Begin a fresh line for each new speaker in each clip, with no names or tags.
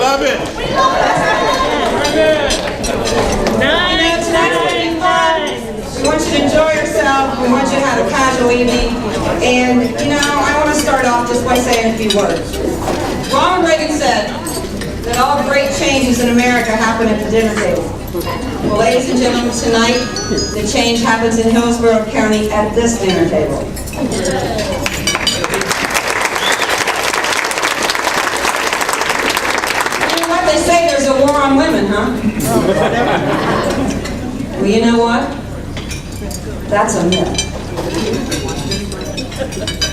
love it.
We love it. Tonight's going to be fun. We want you to enjoy yourself. We want you to have a casual evening. And, I want to start off just by saying a few words. Ronald Reagan said that all great changes in America happen at the dinner table. Well, ladies and gentlemen, tonight, the change happens in Hillsborough County at this dinner table. They say there's a war on women, huh? Well, you know what? That's a myth.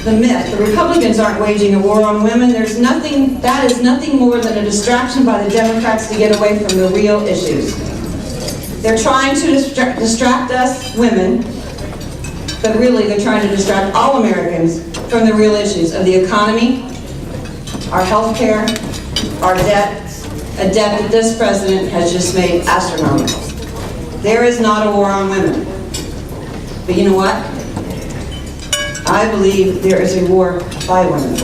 The myth. The Republicans aren't waging a war on women. That is nothing more than a distraction by the Democrats to get away from the real issues. They're trying to distract us women, but really they're trying to distract all Americans from the real issues of the economy, our health care, our debt, a debt that this president has just made astronomical. There is not a war on women. But you know what? I believe there is a war by women.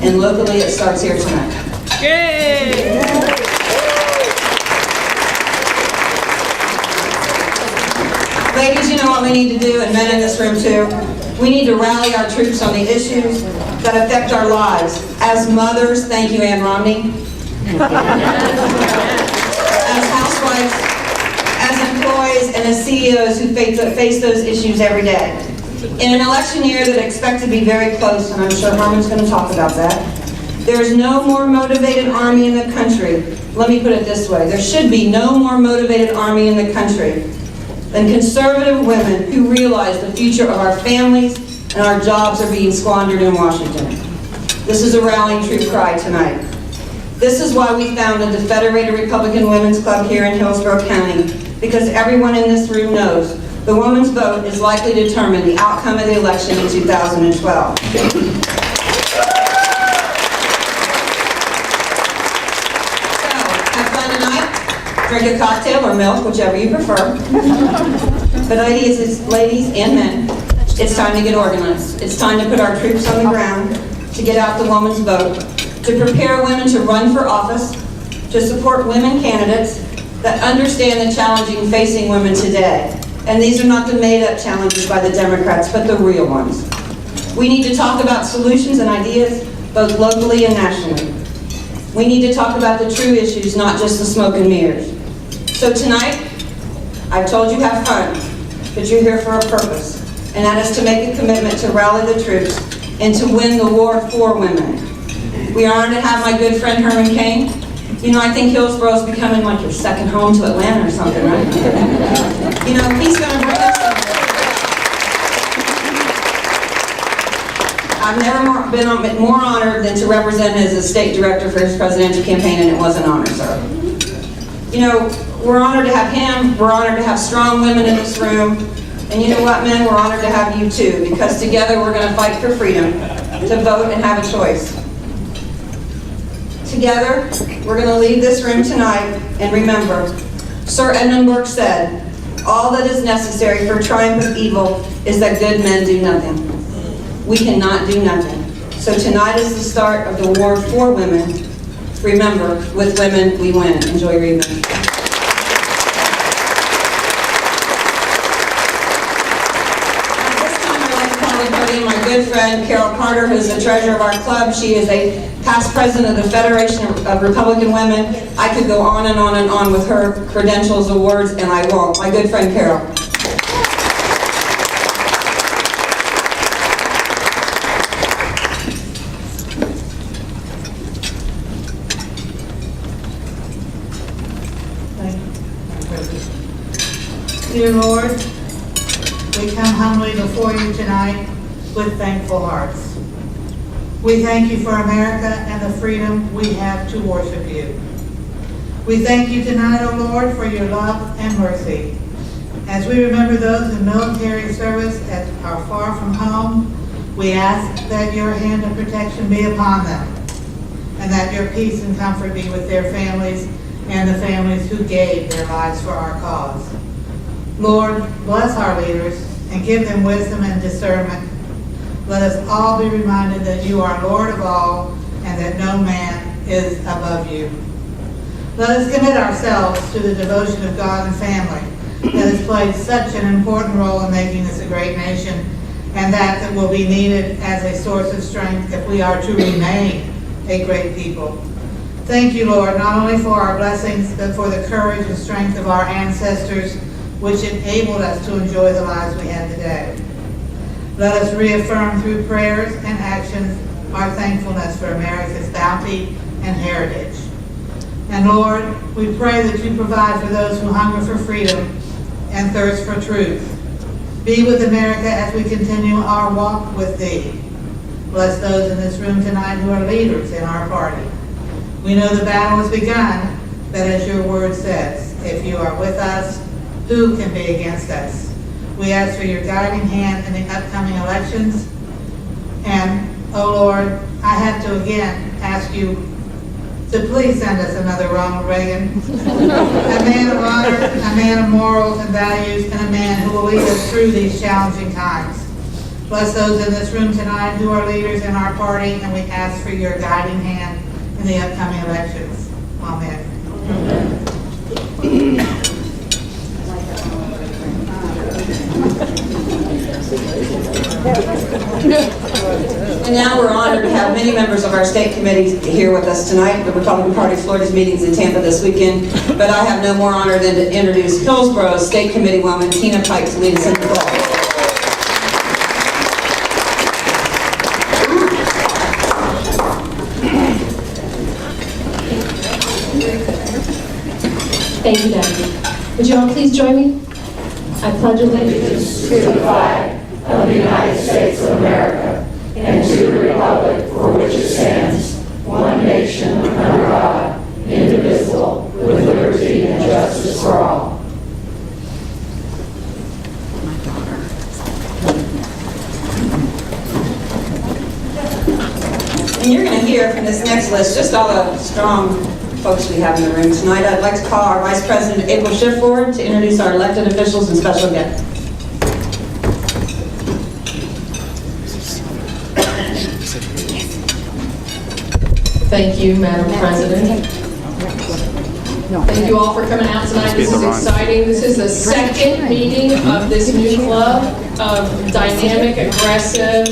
And locally it starts here tonight. Yay! Ladies, you know what we need to do, and men in this room too? We need to rally our troops on the issues that affect our lives. As mothers, thank you, Ann Romney. As housewives, as employees, and as CEOs who face those issues every day. In an election year that I expect to be very close, and I'm sure Herman's going to talk about that, there is no more motivated army in the country. Let me put it this way. There should be no more motivated army in the country than conservative women who realize the future of our families and our jobs are being squandered in Washington. This is a rallying troop cry tonight. This is why we founded the Federated Republican Women's Club here in Hillsborough County, because everyone in this room knows the woman's vote is likely to determine the outcome of the election in 2012. So, have fun tonight, drink a cocktail or milk, whichever you prefer. But ladies and men, it's time to get organized. It's time to put our troops on the ground, to get out the woman's vote, to prepare women to run for office, to support women candidates that understand the challenges facing women today. And these are not the made-up challenges by the Democrats, but the real ones. We need to talk about solutions and ideas, both locally and nationally. We need to talk about the true issues, not just the smoke and mirrors. So tonight, I've told you have fun, but you're here for a purpose, and that is to make a commitment to rally the troops and to win the war for women. We are honored to have my good friend Herman Cain. I think Hillsborough is becoming like your second home to Atlanta or something, right? He's going to bring us something. I've never been more honored than to represent him as a state director for his presidential campaign, and it was an honor, sir. We're honored to have him. We're honored to have strong women in this room. And you know what, men? We're honored to have you too, because together we're going to fight for freedom, to vote and have a choice. Together, we're going to leave this room tonight, and remember, Sir Edmund Burke said, all that is necessary for triumph of evil is that good men do nothing. We cannot do nothing. So tonight is the start of the war for women. Remember, with women, we win. Enjoy your evening. My good friend Carol Carter, who's the treasurer of our club. She is a past president of the Federation of Republican Women. I could go on and on and on with her credentials, awards, and I won't. My good friend Carol.
Dear Lord, we come humbly before you tonight with thankful hearts. We thank you for America and the freedom we have to worship you. We thank you tonight, O Lord, for your love and mercy. As we remember those in military service that are far from home, we ask that your hand of protection be upon them, and that your peace and comfort be with their families and the families who gave their lives for our cause. Lord, bless our leaders and give them wisdom and discernment. Let us all be reminded that you are Lord of all and that no man is above you. Let us commit ourselves to the devotion of God and family that has played such an important role in making this a great nation, and that will be needed as a source of strength if we are to remain a great people. Thank you, Lord, not only for our blessings, but for the courage and strength of our ancestors, which enabled us to enjoy the lives we have today. Let us reaffirm through prayers and actions our thankfulness for America's bounty and heritage. And Lord, we pray that you provide for those who hunger for freedom and thirst for truth. Be with America as we continue our walk with thee. Bless those in this room tonight who are leaders in our party. We know the battle has begun, but as your word says, if you are with us, who can be against us? We ask for your guiding hand in the upcoming elections. And, oh Lord, I have to again ask you to please send us another Ronald Reagan, a man of honor, a man of morals and values, and a man who will lead us through these challenging times. Bless those in this room tonight who are leaders in our party, and we ask for your guiding hand in the upcoming elections. Amen.
And now we're honored to have many members of our state committee here with us tonight. The Republican Party of Florida's meetings in Tampa this weekend, but I have no more honor than to introduce Hillsboro's State Committee woman, Tina Pike, to lead us in the ball.
Thank you, Debbie. Would you all please join me? I pledge allegiance
to the flag of the United States of America and to the republic for which it stands, one nation under God, indivisible, with liberty and justice for all.
And you're going to hear from this next list just all the strong folks we have in the room tonight. I'd like to call our Vice President April Schiff forward to introduce our elected officials and special guests.
Thank you, Madam President. Thank you all for coming out tonight. This is exciting. This is the second meeting of this new club of dynamic, aggressive,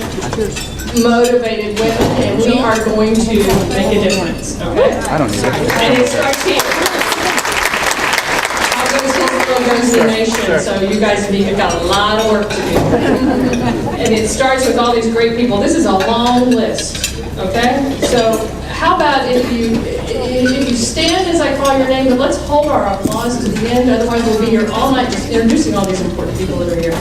motivated women, and we are going to make a difference, okay?
I don't need it.
And it starts here. I'll go to the nation, so you guys have got a lot of work to do. And it starts with all these great people. This is a long list, okay? So how about if you stand as I call your name, but let's hold our applause to the end, otherwise we'll be here all night just introducing all these important people that are here.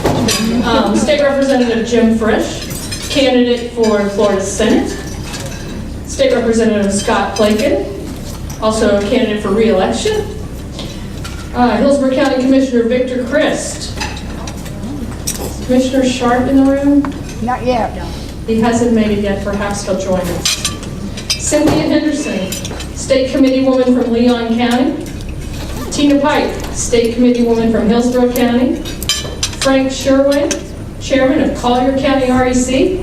State Representative Jim Frisch, candidate for Florida Senate. State Representative Scott Plakin, also a candidate for re-election. Hillsborough County Commissioner Victor Christ. Commissioner Sharp in the room?
Not yet.
He hasn't made it yet, perhaps he'll join us. Cynthia Henderson, State Committee woman from Leon County. Tina Pike, State Committee woman from Hillsborough County. Frank Sherwin, Chairman of Collier County REC.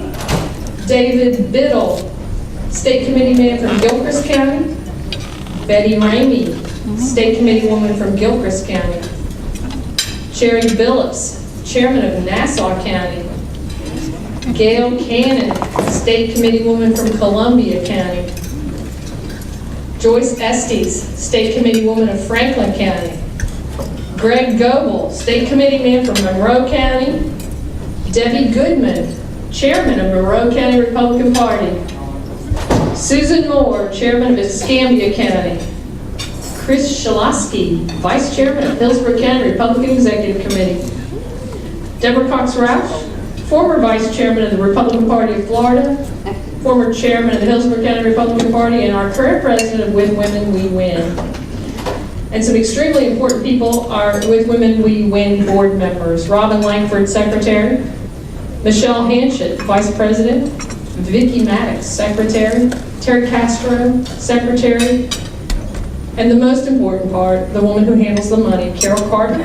David Biddle, State Committee man from Gilchrist County. Betty Ramey, State Committee woman from Gilchrist County. Jerry Billups, Chairman of Nassau County. Gail Cannon, State Committee woman from Columbia County. Joyce Estes, State Committee woman of Franklin County. Greg Goebel, State Committee man from Monroe County. Debbie Goodman, Chairman of Monroe County Republican Party. Susan Moore, Chairman of Escambia County. Chris Shalasky, Vice Chairman of Hillsborough County Republican Executive Committee. Deborah Cox Roush, former Vice Chairman of the Republican Party of Florida, former Chairman of the Hillsborough County Republican Party, and our current President of With Women We Win. And some extremely important people are With Women We Win board members. Robin Langford, Secretary. Michelle Hanchett, Vice President. Vicki Maddox, Secretary. Terry Castro, Secretary. And the most important part, the woman who handles the money, Carol Carter.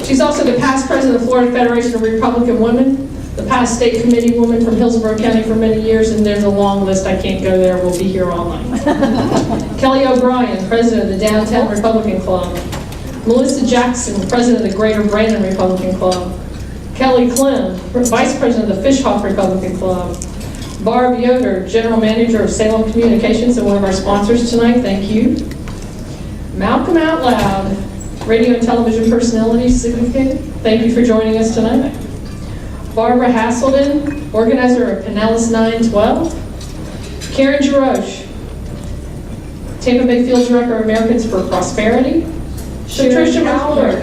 She's also the past president of the Florida Federation of Republican Women, the past state committee woman from Hillsborough County for many years, and there's a long list, I can't go there, we'll be here all night. Kelly O'Brien, president of the Downtown Republican Club. Melissa Jackson, president of the Greater Brandon Republican Club. Kelly Klim, vice president of the Fishhawk Republican Club. Barb Yoder, general manager of Salem Communications and one of our sponsors tonight, thank you. Malcolm Out Loud, radio and television personality, significant, thank you for joining us tonight. Barbara Hasselden, organizer of Pinellas 912. Karen Jaroche, Tampa Bay Field Director of Americans for Prosperity. Patricia McClure,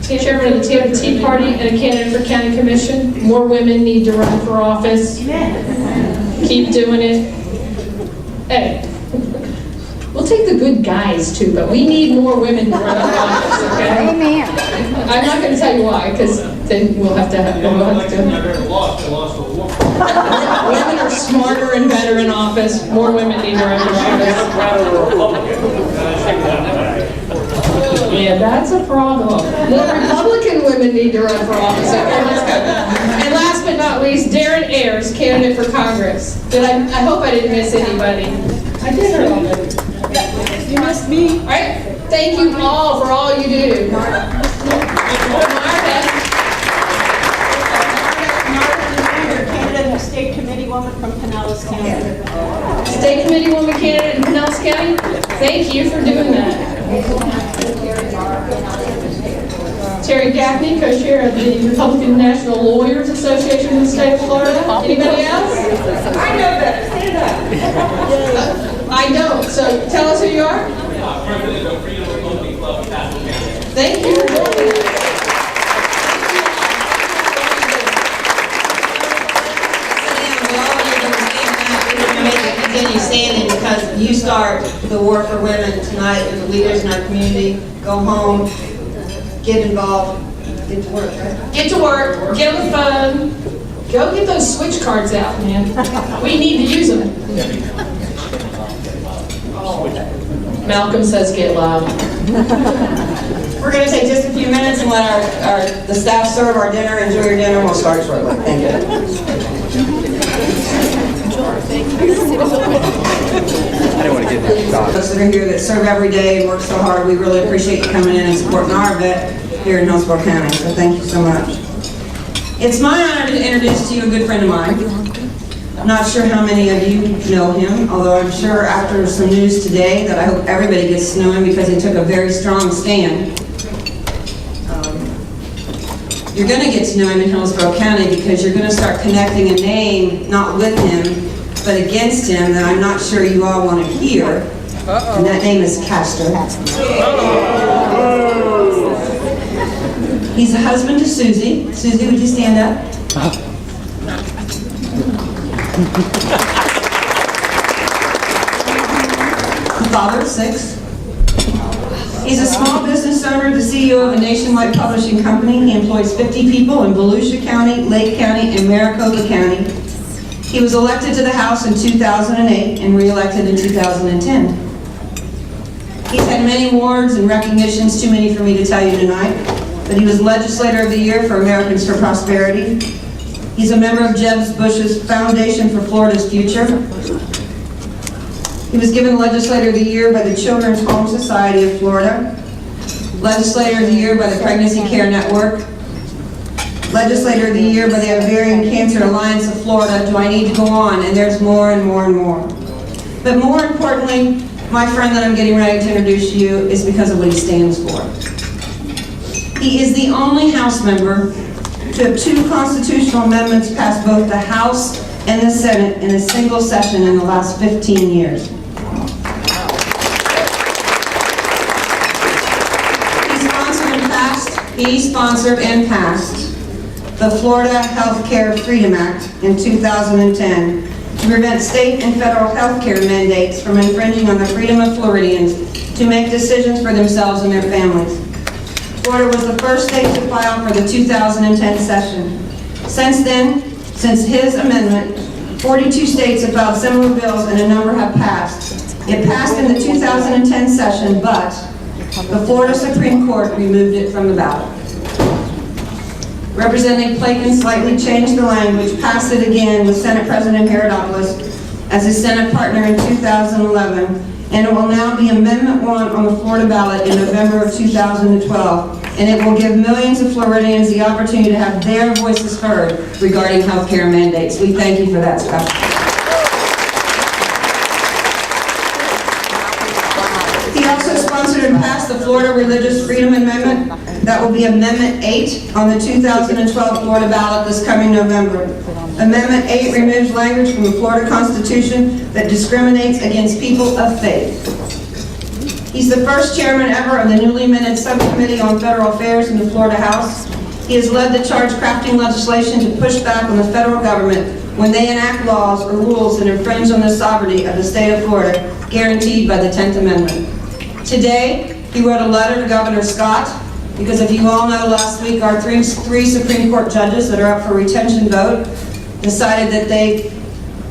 chairman of the Tampa Tea Party and a candidate for county commission. More women need to run for office. Keep doing it. Hey, we'll take the good guys too, but we need more women to run for office, okay?
Amen.
I'm not going to tell you why, because then we'll have to do it. Women are smarter and better in office. More women need to run for office. Yeah, that's a problem. More Republican women need to run for office. Okay, let's go. And last but not least, Darren Ayers, candidate for Congress. I hope I didn't miss anybody. I did her already.
You missed me.
All right, thank you all for all you do. Margaret,
Candidate, state committee woman from Pinellas County.
State Committee Woman candidate in Pinellas County, thank you for doing that. Terry Gaffney, co-chair of the Republican National Lawyers Association in the state of Florida. Anybody else? I know that. Stand up. I don't, so tell us who you are.
President of Freedom Republican Club of Pasco County.
Thank you for joining us.
Continue standing because you start the war for women tonight and the leaders in our community. Go home, get involved, get to work, right?
Get to work, get on the phone, go get those switch cards out, man. We need to use them. Malcolm says get loud.
We're going to take just a few minutes and let the staff serve our dinner. Enjoy your dinner and we'll start shortly. Thank you.
I didn't want to get that shot.
Those that are here that serve every day and work so hard, we really appreciate you coming in and supporting our vet here in Hillsborough County, so thank you so much. It's my honor to introduce to you a good friend of mine. I'm not sure how many of you know him, although I'm sure after some news today that I hope everybody gets to know him because he took a very strong stand. You're going to get to know him in Hillsborough County because you're going to start connecting a name, not with him, but against him, that I'm not sure you all want to hear. And that name is Castor. He's a husband to Susie. Susie, would you stand up? The father of 6. He's a small business owner, the CEO of a nationwide publishing company. He employs 50 people in Volusia County, Lake County, and Maricopa County. He was elected to the House in 2008 and re-elected in 2010. He's had many awards and recognitions, too many for me to tell you tonight, but he was Legislator of the Year for Americans for Prosperity. He's a member of Jeb Bush's Foundation for Florida's Future. He was given Legislator of the Year by the Children's Home Society of Florida, Legislator of the Year by the Pregnancy Care Network, Legislator of the Year by the Ovarian Cancer Alliance of Florida. Do I need to go on? And there's more and more and more. But more importantly, my friend that I'm getting ready to introduce to you is because of what he stands for. He is the only House member to have 2 constitutional amendments pass both the House and the Senate in a single session in the last 15 years. He sponsored and passed the Florida Health Care Freedom Act in 2010 to prevent state and federal health care mandates from infringing on the freedom of Floridians to make decisions for themselves and their families. Florida was the first state to file for the 2010 session. Since then, since his amendment, 42 states have filed similar bills and a number have passed. It passed in the 2010 session, but the Florida Supreme Court removed it from the ballot. Representative Plakin slightly changed the language, passed it again with Senate President Herodopoulos as his Senate partner in 2011, and it will now be Amendment 1 on the Florida ballot in November of 2012, and it will give millions of Floridians the opportunity to have their voices heard regarding health care mandates. We thank you for that, Scott. He also sponsored and passed the Florida Religious Freedom Amendment. That will be Amendment 8 on the 2012 Florida ballot this coming November. Amendment 8 removes language from the Florida Constitution that discriminates against people of faith. He's the first chairman ever of the newly minted Subcommittee on Federal Affairs in the Florida House. He has led the charge crafting legislation to push back on the federal government when they enact laws or rules that infringe on the sovereignty of the state of Florida, guaranteed by the 10th Amendment. Today, he wrote a letter to Governor Scott, because if you all know, last week our three Supreme Court judges that are up for retention vote decided that they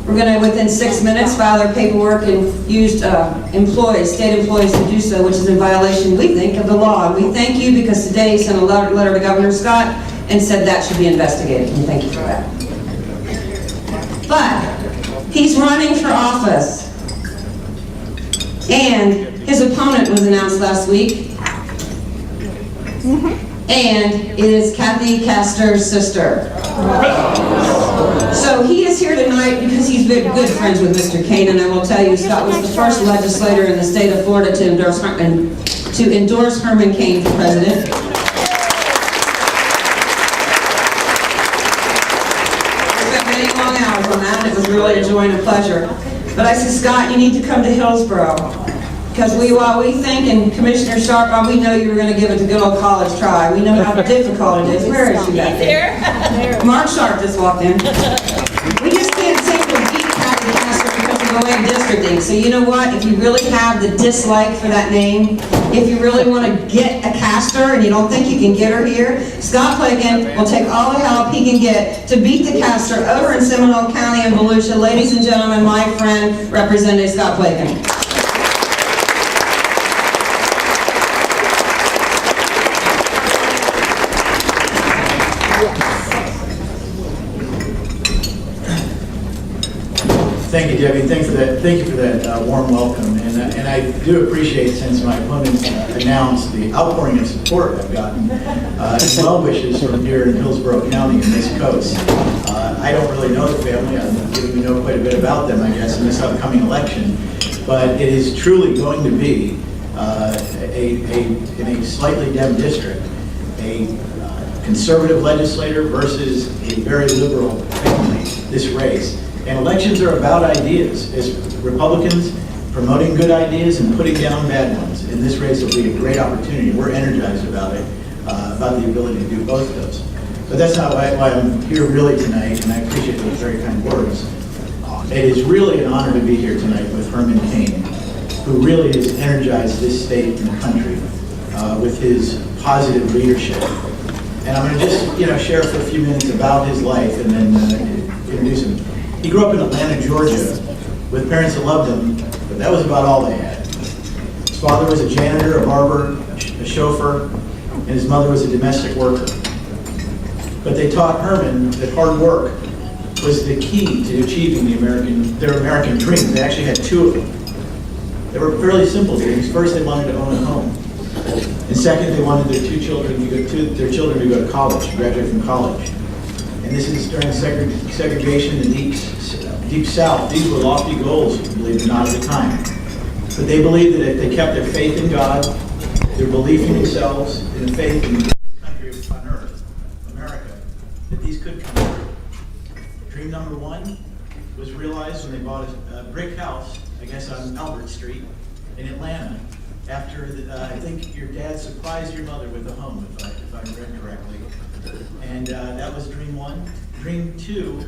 were going to, within 6 minutes, file their paperwork and used state employees to do so, which is in violation, we think, of the law. And we thank you because today he sent a letter to Governor Scott and said that should be investigated. And thank you for that. But he's running for office. And his opponent was announced last week. And it is Kathy Castor's sister. So he is here tonight because he's good friends with Mr. Cain, and I will tell you, Scott was the first legislator in the state of Florida to endorse Herman Cain for president. I spent many long hours on that, and it was really a joy and a pleasure. But I said, Scott, you need to come to Hillsborough. Because while we think, and Commissioner Sharp, we know you were going to give it a good old college try. We know how difficult it is. Where is she back there? Mark Sharp just walked in. We just can't seem to beat Kathy Castor because of the way of districting. So you know what? If you really have the dislike for that name, if you really want to get a Castor and you don't think you can get her here, Scott Plakin will take all the help he can get to beat the Castor over in Seminole County and Volusia. Ladies and gentlemen, my friend, Representative Scott Plakin.
Thank you, Debbie. Thank you for that warm welcome. And I do appreciate, since my opponent announced the outpouring of support I've gotten, and well wishes from here in Hillsborough County and this coast. I don't really know the family. I'm giving you know quite a bit about them, I guess, in this upcoming election. But it is truly going to be in a slightly Dem district, a conservative legislator versus a very liberal family, this race. And elections are about ideas. As Republicans promoting good ideas and putting down bad ones. And this race will be a great opportunity. We're energized about it, about the ability to do both of those. But that's not why I'm here really tonight, and I appreciate those very kind words. It is really an honor to be here tonight with Herman Cain, who really has energized this state and the country with his positive leadership. And I'm going to just share for a few minutes about his life and then introduce him. He grew up in Atlanta, Georgia, with parents that loved him, but that was about all they had. His father was a janitor, a barber, a chauffeur, and his mother was a domestic worker. But they taught Herman that hard work was the key to achieving their American dreams. They actually had two of them. They were fairly simple dreams. First, they wanted to own a home. And second, they wanted their children to go to college, to graduate from college. And this is during segregation in the deep South. These were lofty goals, believe it or not, at the time. But they believed that if they kept their faith in God, their belief in themselves, and the faith in the greatest country on earth, America, that these could come true. Dream number one was realized when they bought a brick house, I guess on Albert Street in Atlanta, after I think your dad surprised your mother with a home, if I read correctly. And that was dream one. Dream two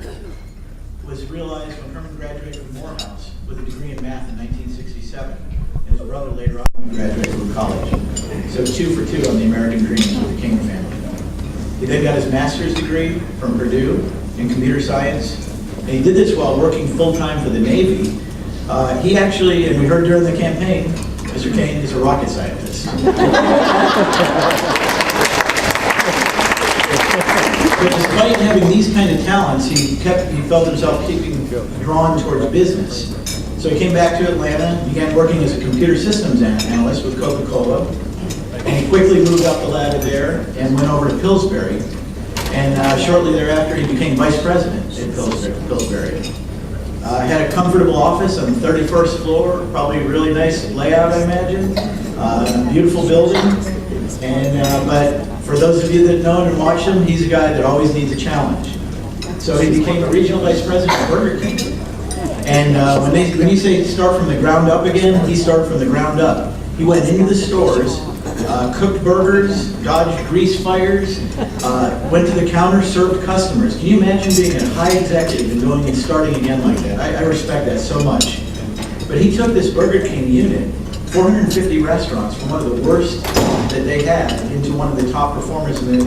was realized when Herman graduated from Morehouse with a degree in math in 1967, and his brother later on graduated from college. So 2 for 2 on the American dream with the Cain family. He then got his master's degree from Purdue in computer science, and he did this while working full-time for the Navy. He actually, and we heard during the campaign, Mr. Cain is a rocket scientist. But despite having these kind of talents, he felt himself drawn towards business. So he came back to Atlanta, began working as a computer systems analyst with Coca-Cola, and he quickly moved up the ladder there and went over to Pillsbury. And shortly thereafter, he became vice president at Pillsbury. Had a comfortable office on the 31st floor, probably a really nice layout, I imagine. Beautiful building. And but for those of you that know him and watch him, he's a guy that always needs a challenge. So he became a regional vice president of Burger King. And when you say start from the ground up again, he started from the ground up. He went into the stores, cooked burgers, dodged grease fires, went to the counter, served customers. Can you imagine being a high executive and going and starting again like that? I respect that so much. But he took this Burger King unit, 450 restaurants, from one of the worst that they had into one of the top performers in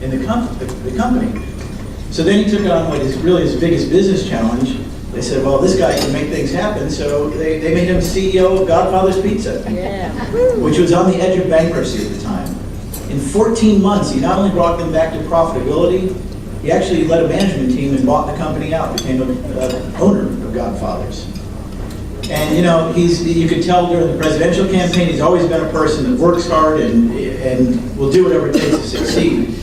the company. So then he took on what is really his biggest business challenge. They said, well, this guy can make things happen, so they made him CEO of Godfather's Pizza, which was on the edge of bankruptcy at the time. In 14 months, he not only brought them back to profitability, he actually led a management team and bought the company out, became an owner of Godfather's. And you could tell during the presidential campaign, he's always been a person that works hard and will do whatever it takes to succeed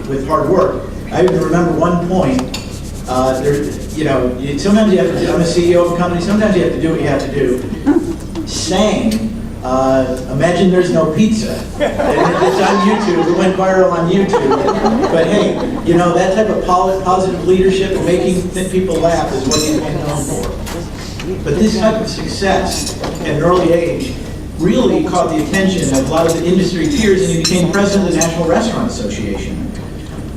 with hard work. I even remember one point, sometimes you have to, I'm a CEO of a company, sometimes you have to do what you have to do. Saying, imagine there's no pizza. It's on YouTube, it went viral on YouTube. But hey, that type of positive leadership and making people laugh is what he's been known for. But this type of success at an early age really caught the attention of a lot of the industry peers, and he became president of the National Restaurant Association.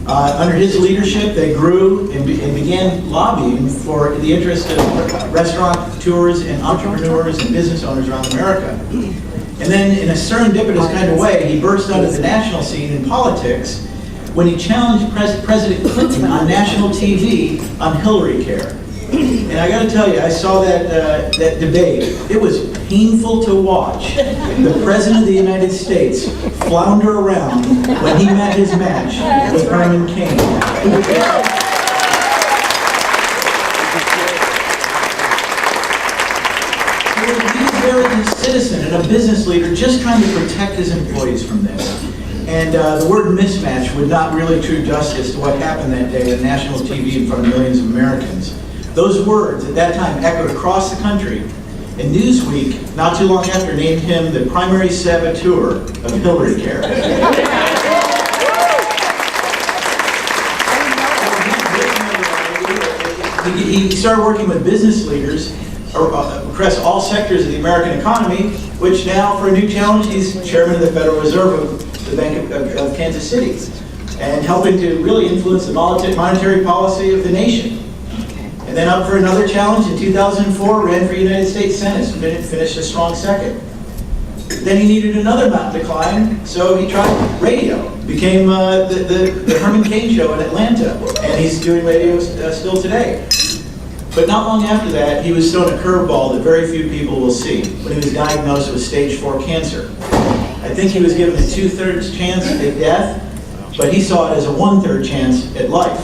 Under his leadership, they grew and began lobbying for the interest of restaurateurs and entrepreneurs and business owners around America. And then in a serendipitous kind of way, he burst onto the national scene in politics when he challenged President Clinton on national TV on Hillary Care. And I got to tell you, I saw that debate. It was painful to watch the President of the United States flounder around when he met his match with Herman Cain. He's there as a citizen and a business leader just trying to protect his employees from this. And the word mismatch would not really do justice to what happened that day on national TV in front of millions of Americans. Those words at that time echoed across the country, and Newsweek, not too long after, named him the primary saboteur of Hillary Care. He started working with business leaders across all sectors of the American economy, which now, for a new challenge, he's chairman of the Federal Reserve of the Bank of Kansas City, and helping to really influence the monetary policy of the nation. And then up for another challenge in 2004, ran for United States Senate, finished a strong second. Then he needed another mountain to climb, so he tried radio. Became the Herman Cain show in Atlanta, and he's doing radio still today. But not long after that, he was thrown a curveball that very few people will see when he was diagnosed with stage 4 cancer. I think he was given a 2/3 chance at death, but he saw it as a 1/3 chance at life.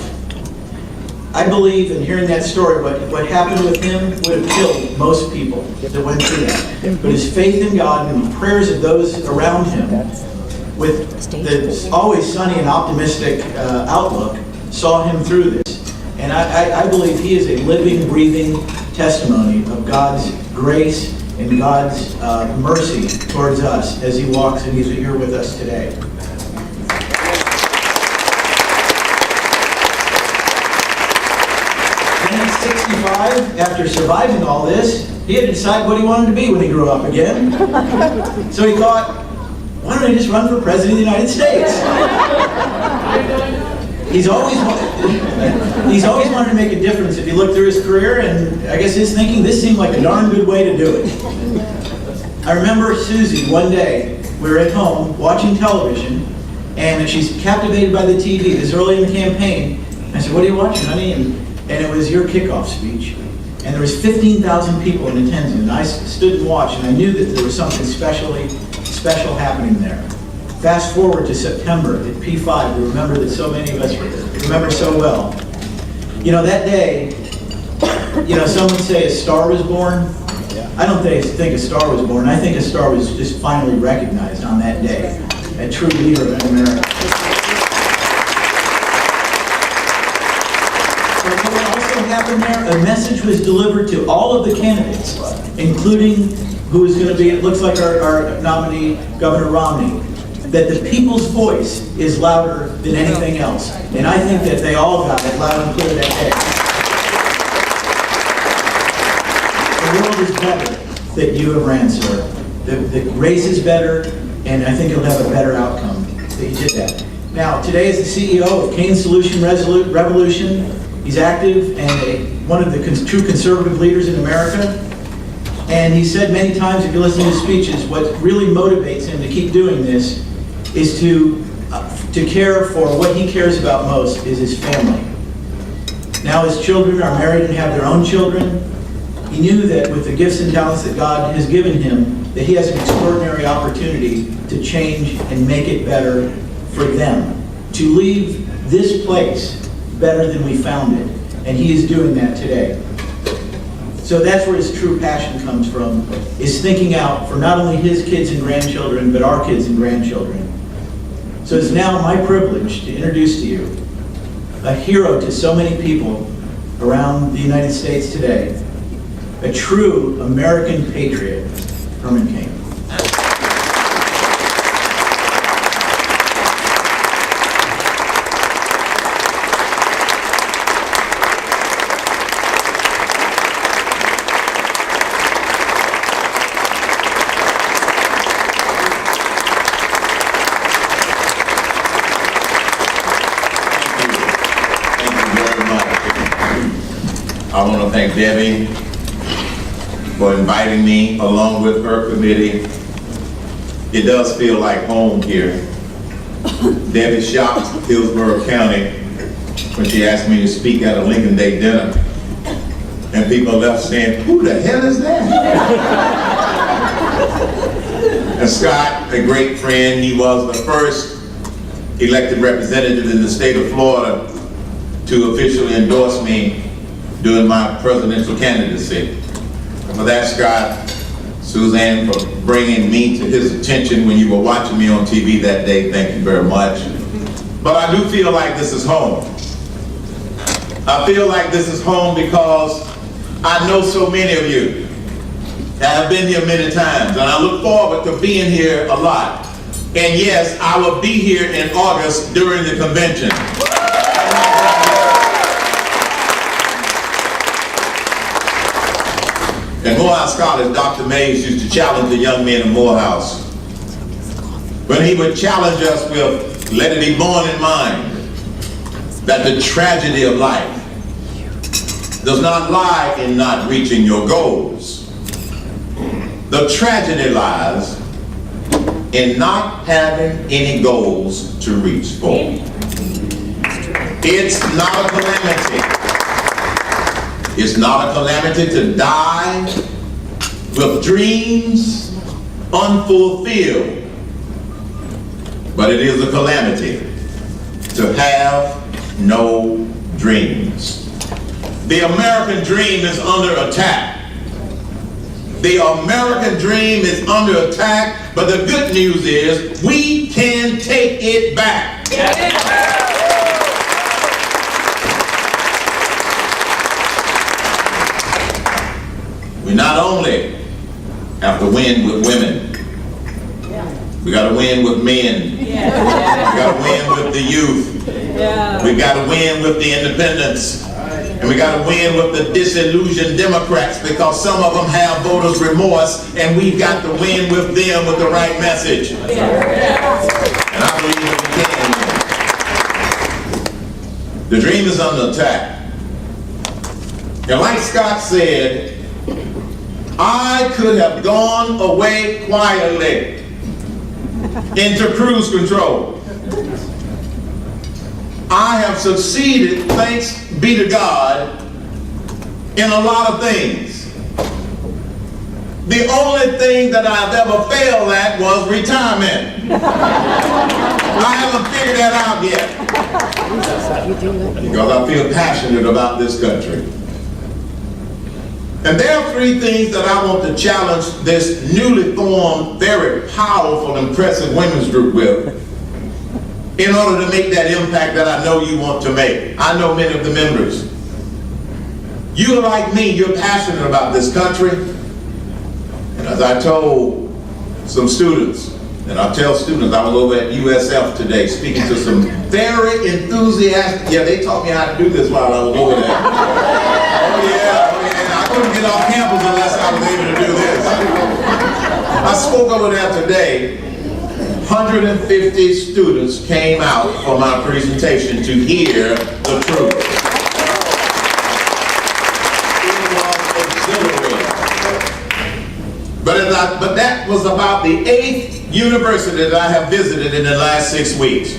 I believe in hearing that story, what happened with him would have killed most people that went through that. But his faith in God and the prayers of those around him, with the always sunny and optimistic outlook, saw him through this. And I believe he is a living, breathing testimony of God's grace and God's mercy towards us as he walks and he's here with us today. At 65, after surviving all this, he had to decide what he wanted to be when he grew up again. So he thought, why don't I just run for President of the United States? He's always wanted to make a difference if you look through his career, and I guess his thinking, this seemed like a darn good way to do it. I remember Susie one day, we were at home watching television, and she's captivated by the TV. This is early in the campaign. I said, what are you watching, honey? And it was your kickoff speech. And there was 15,000 people in attendance, and I stood and watched, and I knew that there was something special happening there. Fast forward to September at P5, we remember that so many of us remember so well. You know, that day, you know, some would say a star was born. I don't think a star was born. I think a star was just finally recognized on that day. A true leader of America. But what also happened there, a message was delivered to all of the candidates, including who is going to be, it looks like our nominee, Governor Romney, that the people's voice is louder than anything else. And I think that they all got it loud and clear that day. The world is better that you have ran, sir. The race is better, and I think you'll have a better outcome that you did that. Now, today is the CEO of Cain Solution Revolution. He's active and one of the true conservative leaders in America. And he said many times, if you listen to his speeches, what really motivates him to keep doing this is to care for what he cares about most is his family. Now his children are married and have their own children. He knew that with the gifts and talents that God has given him, that he has an extraordinary opportunity to change and make it better for them, to leave this place better than we found it. And he is doing that today. So that's where his true passion comes from, is thinking out for not only his kids and grandchildren, but our kids and grandchildren. So it's now my privilege to introduce to you a hero to so many people around the United States today, a true American patriot, Herman Cain.
I want to thank Debbie for inviting me along with her committee. It does feel like home here. Debbie shocked Hillsborough County when she asked me to speak at a Lincoln Day dinner. And people left saying, who the hell is that? And Scott, a great friend, he was the first elected representative in the state of Florida to officially endorse me during my presidential candidacy. And for that, Scott, Suzanne, for bringing me to his attention when you were watching me on TV that day, thank you very much. But I do feel like this is home. I feel like this is home because I know so many of you. I've been here many times, and I look forward to being here a lot. And yes, I will be here in August during the convention. In Morehouse College, Dr. Mays used to challenge the young men in Morehouse. When he would challenge us with, let it be borne in mind that the tragedy of life does not lie in not reaching your goals. The tragedy lies in not having any goals to reach for. It's not a calamity. It's not a calamity to die with dreams unfulfilled, but it is a calamity to have no dreams. The American dream is under attack. The American dream is under attack, but the good news is we can take it back. We not only have to win with women, we got to win with men, we got to win with the youth, we got to win with the independents, and we got to win with the disillusioned Democrats, because some of them have voters' remorse, and we've got to win with them with the right message. And I believe that we can. The dream is under attack. And like Scott said, I could have gone away quietly into cruise control. I have succeeded, thanks be to God, in a lot of things. The only thing that I've ever failed at was retirement. I haven't figured that out yet. Because I feel passionate about this country. And there are three things that I want to challenge this newly formed, very powerful, impressive women's group with in order to make that impact that I know you want to make. I know many of the members. You, like me, you're passionate about this country. And as I told some students, and I tell students, I was over at USF today speaking to some very enthusiastic, yeah, they taught me how to do this while I was over there. Oh yeah, I couldn't get off campus unless I was able to do this. I spoke over there today. 150 students came out for my presentation to hear the truth. It was exhilarating. But that was about the 8th university that I have visited in the last 6 weeks.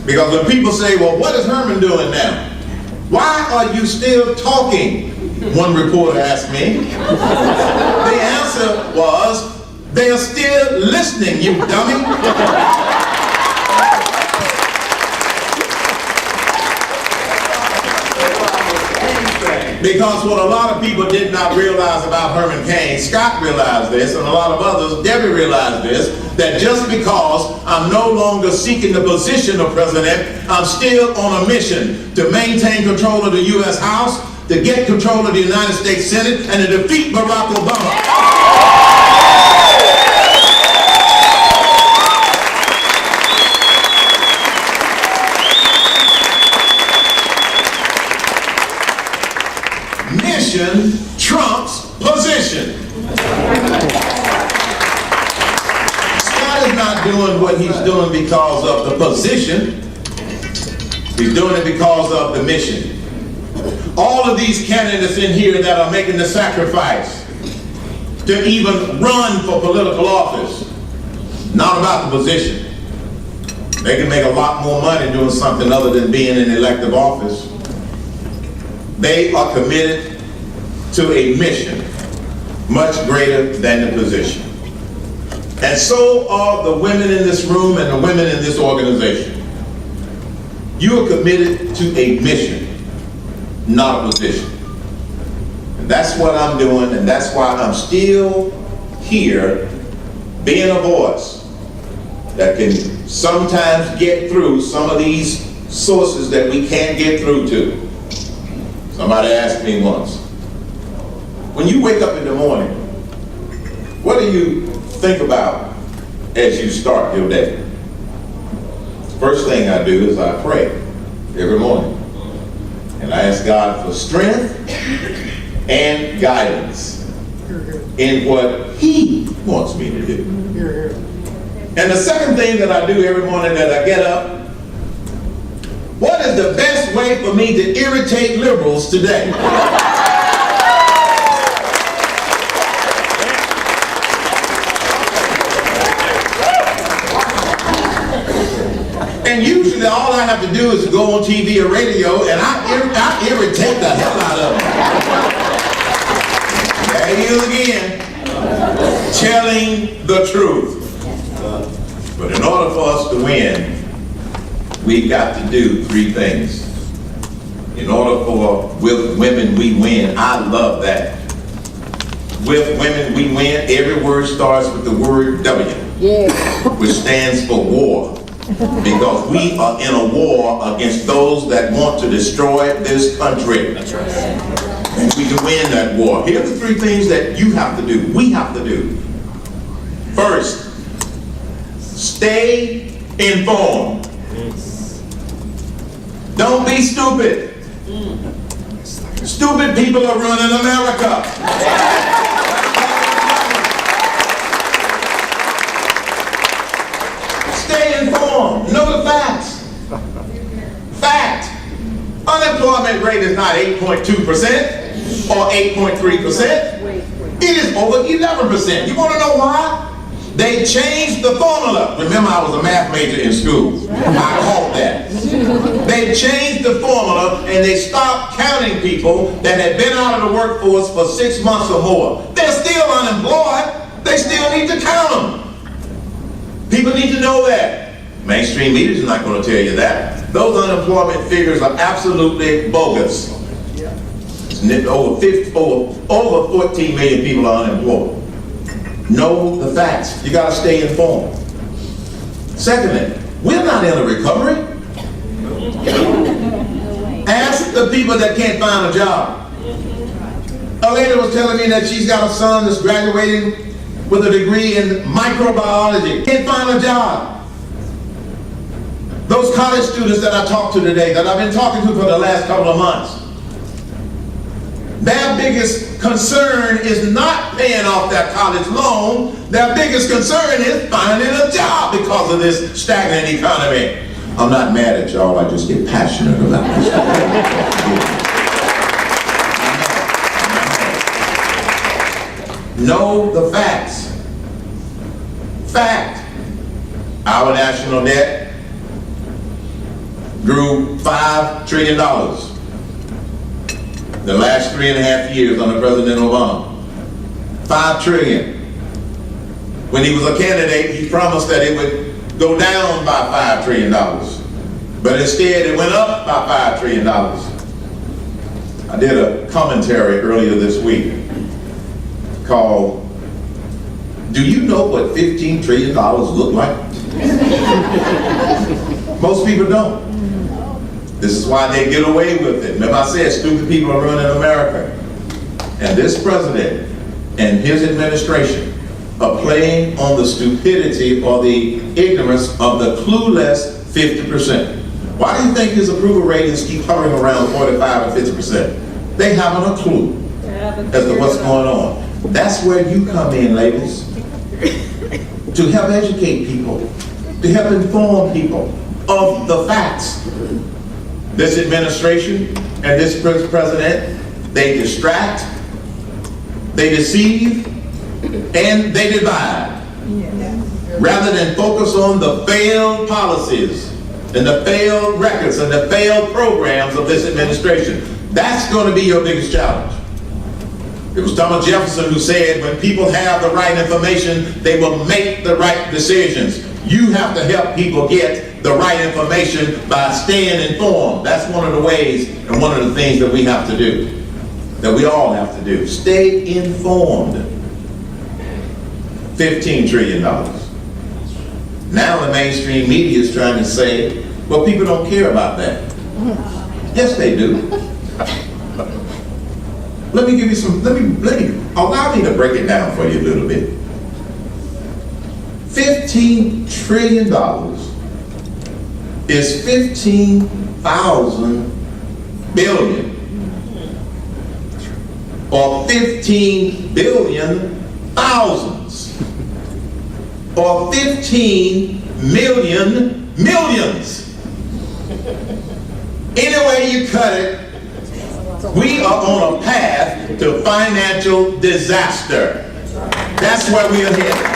Because when people say, well, what is Herman doing now? Why are you still talking? One reporter asked me. The answer was, they are still listening, you dummy. Because what a lot of people did not realize about Herman Cain, Scott realized this, and a lot of others, Debbie realized this, that just because I'm no longer seeking the position of president, I'm still on a mission to maintain control of the U.S. House, to get control of the United States Senate, and to defeat Barack Obama. Mission trumps position. Scott is not doing what he's doing because of the position. He's doing it because of the mission. All of these candidates in here that are making the sacrifice to even run for political office, not about the position. They can make a lot more money doing something other than being in elective office. They are committed to a mission much greater than the position. And so are the women in this room and the women in this organization. You are committed to a mission, not a position. And that's what I'm doing, and that's why I'm still here being a voice that can sometimes get through some of these sources that we can't get through to. Somebody asked me once, when you wake up in the morning, what do you think about as you start your day? First thing I do is I pray every morning. And I ask God for strength and guidance in what He wants me to do. And the second thing that I do every morning that I get up, what is the best way for me to irritate liberals today? And usually all I have to do is go on TV or radio and I irritate the hell out of them. There he is again, telling the truth. But in order for us to win, we've got to do 3 things. In order for with women we win, I love that. With women we win, every word starts with the word W, which stands for war. Because we are in a war against those that want to destroy this country. That's right. And we can win that war. Here are the 3 things that you have to do, we have to do. First, stay informed. Don't be stupid. Stupid people are running America. Stay informed. Know the facts. Fact. Unemployment rate is not 8.2% or 8.3%. It is over 11%. You want to know why? They changed the formula. Remember, I was a math major in school. I caught that. They changed the formula and they stopped counting people that had been out of the workforce for 6 months or more. They're still unemployed, they still need to count them. People need to know that. Mainstream media is not going to tell you that. Those unemployment figures are absolutely bogus. Over 14 million people are unemployed. Know the facts. You got to stay informed. Secondly, we're not in a recovery. Ask the people that can't find a job. A lady was telling me that she's got a son that's graduating with a degree in microbiology. Can't find a job. Those college students that I talked to today, that I've been talking to for the last couple of months, their biggest concern is not paying off their college loan. Their biggest concern is finding a job because of this stagnant economy. I'm not mad at y'all, I just get passionate about this. Know the facts. Fact. Our national debt grew $5 trillion the last 3.5 years under President Obama. $5 trillion. When he was a candidate, he promised that it would go down by $5 trillion. But instead, it went up by $5 trillion. I did a commentary earlier this week called, "Do you know what $15 trillion look like?" Most people don't. This is why they get away with it. Remember I said stupid people are running America. And this president and his administration are playing on the stupidity or the ignorance of the clueless 50%. Why do you think his approval ratings keep hovering around 45 and 50%? They haven't a clue as to what's going on. That's where you come in, ladies. To help educate people, to help inform people of the facts. This administration and this president, they distract, they deceive, and they divide. Rather than focus on the failed policies and the failed records and the failed programs of this administration. That's going to be your biggest challenge. It was Thomas Jefferson who said, when people have the right information, they will make the right decisions. You have to help people get the right information by staying informed. That's one of the ways and one of the things that we have to do, that we all have to do. Stay informed. $15 trillion. Now the mainstream media is trying to say, well, people don't care about that. Yes, they do. Let me give you some, allow me to break it down for you a little bit. $15 trillion is 15,000 billion, or 15 billion thousands, or 15 million millions. Any way you cut it, we are on a path to financial disaster. That's where we are headed.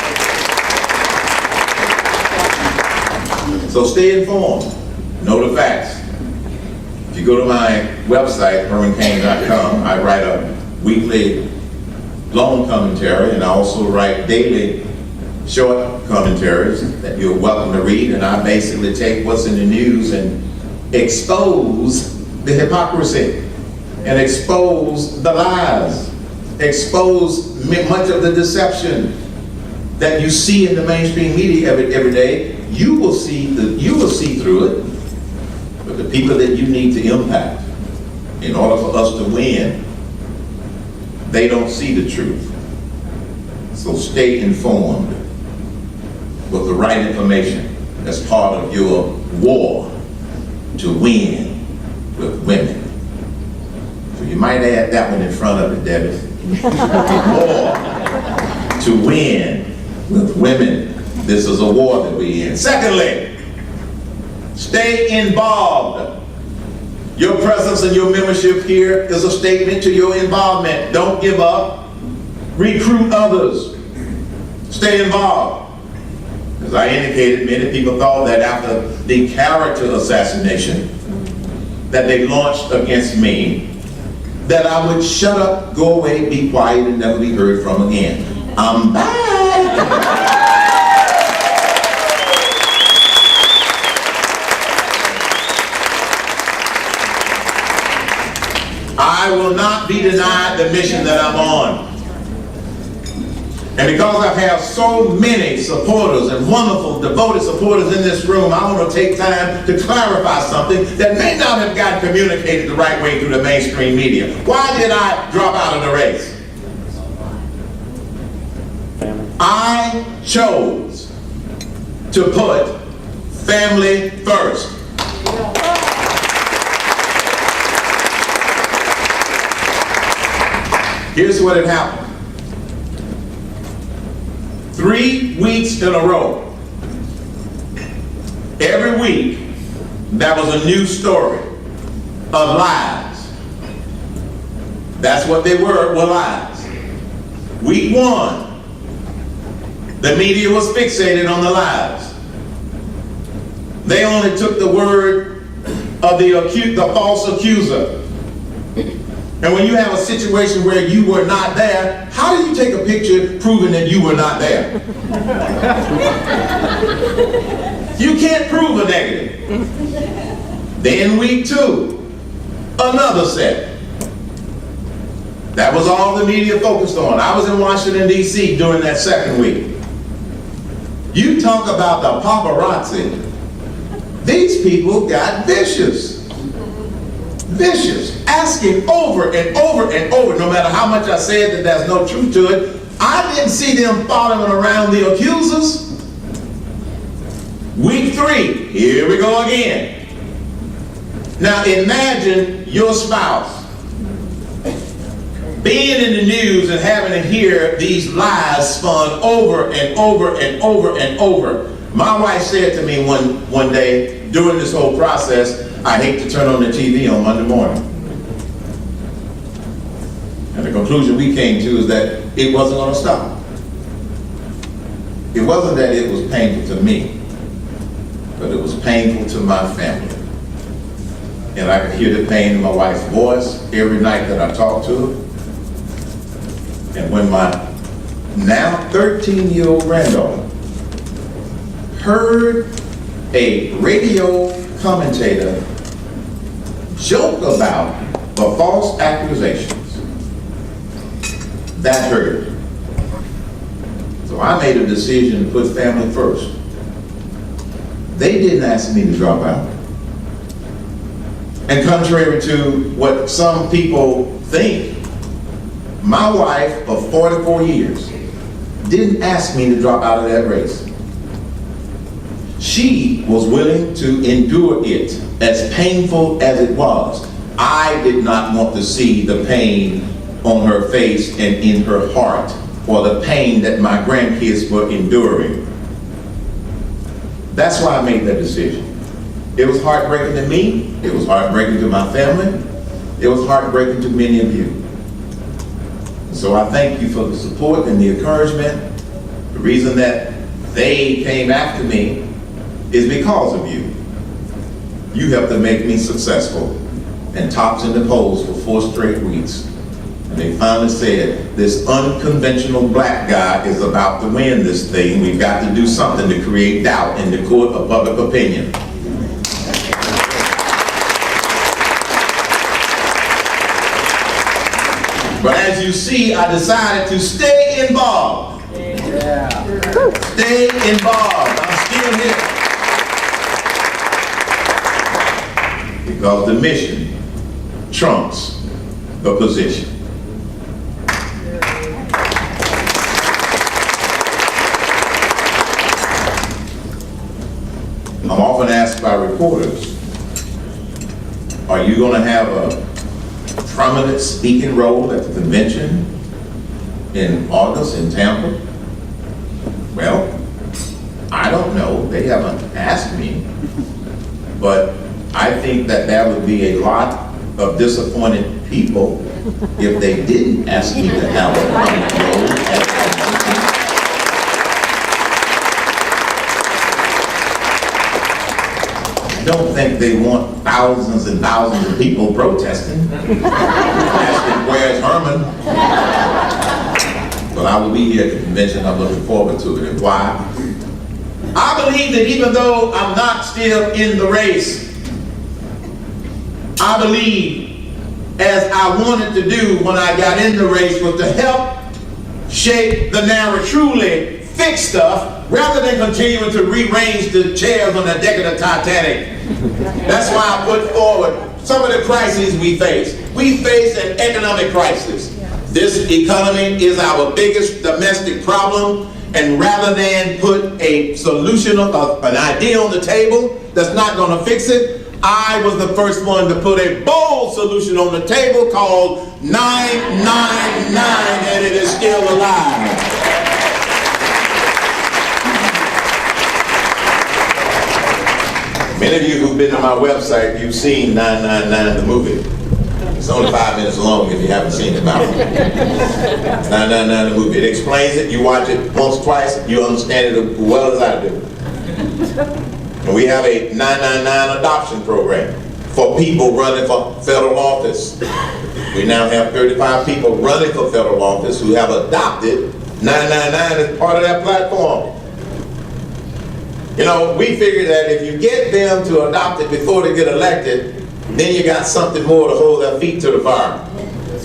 So stay informed. Know the facts. If you go to my website, hermancain.com, I write a weekly long commentary, and I also write daily short commentaries that you're welcome to read. And I basically take what's in the news and expose the hypocrisy, and expose the lies, expose much of the deception that you see in the mainstream media every day. You will see through it. But the people that you need to impact in order for us to win, they don't see the truth. So stay informed with the right information as part of your war to win with women. So you might add that one in front of it, Debbie. War to win with women. This is a war that we're in. Secondly, stay involved. Your presence and your membership here is a statement to your involvement. Don't give up. Recruit others. Stay involved. As I indicated, many people thought that after the character assassination that they launched against me, that I would shut up, go away, be quiet, and never be heard from again. I'm back. I will not be denied the mission that I'm on. And because I have so many supporters and wonderful, devoted supporters in this room, I want to take time to clarify something that may not have gotten communicated the right way through the mainstream media. Why did I drop out of the race? I chose to put family first. Here's what had happened. 3 weeks in a row, every week, that was a new story of lies. That's what they were lies. Week 1, the media was fixated on the lies. They only took the word of the false accuser. And when you have a situation where you were not there, how do you take a picture proving that you were not there? You can't prove a negative. Then week 2, another set. That was all the media focused on. I was in Washington, D.C. during that second week. You talk about the paparazzi. These people got vicious. Vicious, asking over and over and over, no matter how much I said that there's no truth to it. I didn't see them following around the accusers. Week 3, here we go again. Now imagine your spouse being in the news and having to hear these lies spun over and over and over and over. My wife said to me one day during this whole process, I hate to turn on the TV on Monday morning. And the conclusion we came to is that it wasn't going to stop. It wasn't that it was painful to me, but it was painful to my family. And I could hear the pain in my wife's voice every night that I talked to her. And when my now 13-year-old granddaughter heard a radio commentator joke about the false accusations, that hurt. So I made a decision to put family first. They didn't ask me to drop out. And contrary to what some people think, my wife of 44 years didn't ask me to drop out of that race. She was willing to endure it, as painful as it was. I did not want to see the pain on her face and in her heart, or the pain that my grandkids were enduring. That's why I made that decision. It was heartbreaking to me, it was heartbreaking to my family, it was heartbreaking to many of you. So I thank you for the support and the encouragement. The reason that they came after me is because of you. You helped to make me successful and tops in the polls for 4 straight weeks. And they finally said, this unconventional black guy is about to win this thing. We've got to do something to create doubt in the court of public opinion. But as you see, I decided to stay involved. Stay involved. I'm still here. Because the mission trumps the position. I'm often asked by reporters, are you going to have a prominent speaking role at the convention in August in Tampa? Well, I don't know. They haven't asked me. But I think that there would be a lot of disappointed people if they didn't ask me to have a prominent role at the convention. I don't think they want thousands and thousands of people protesting, asking where's Herman. But I will be here at the convention. I'm looking forward to it. And why? I believe that even though I'm not still in the race, I believe, as I wanted to do when I got in the race, was to help shape the narrative, truly fix stuff, rather than continuing to rearrange the chairs on the deck of the Titanic. That's why I put forward some of the crises we face. We face an economic crisis. This economy is our biggest domestic problem, and rather than put a solution, an idea on the table that's not going to fix it, I was the first one to put a bold solution on the table called 999, and it is still alive. Many of you who've been on my website, you've seen 999, the movie. It's only 5 minutes long if you haven't seen it. 999, the movie. It explains it. You watch it once, twice, you understand it as well as I do. And we have a 999 adoption program for people running for federal office. We now have 35 people running for federal office who have adopted 999 as part of that platform. You know, we figure that if you get them to adopt it before they get elected, then you got something more to hold their feet to the fire.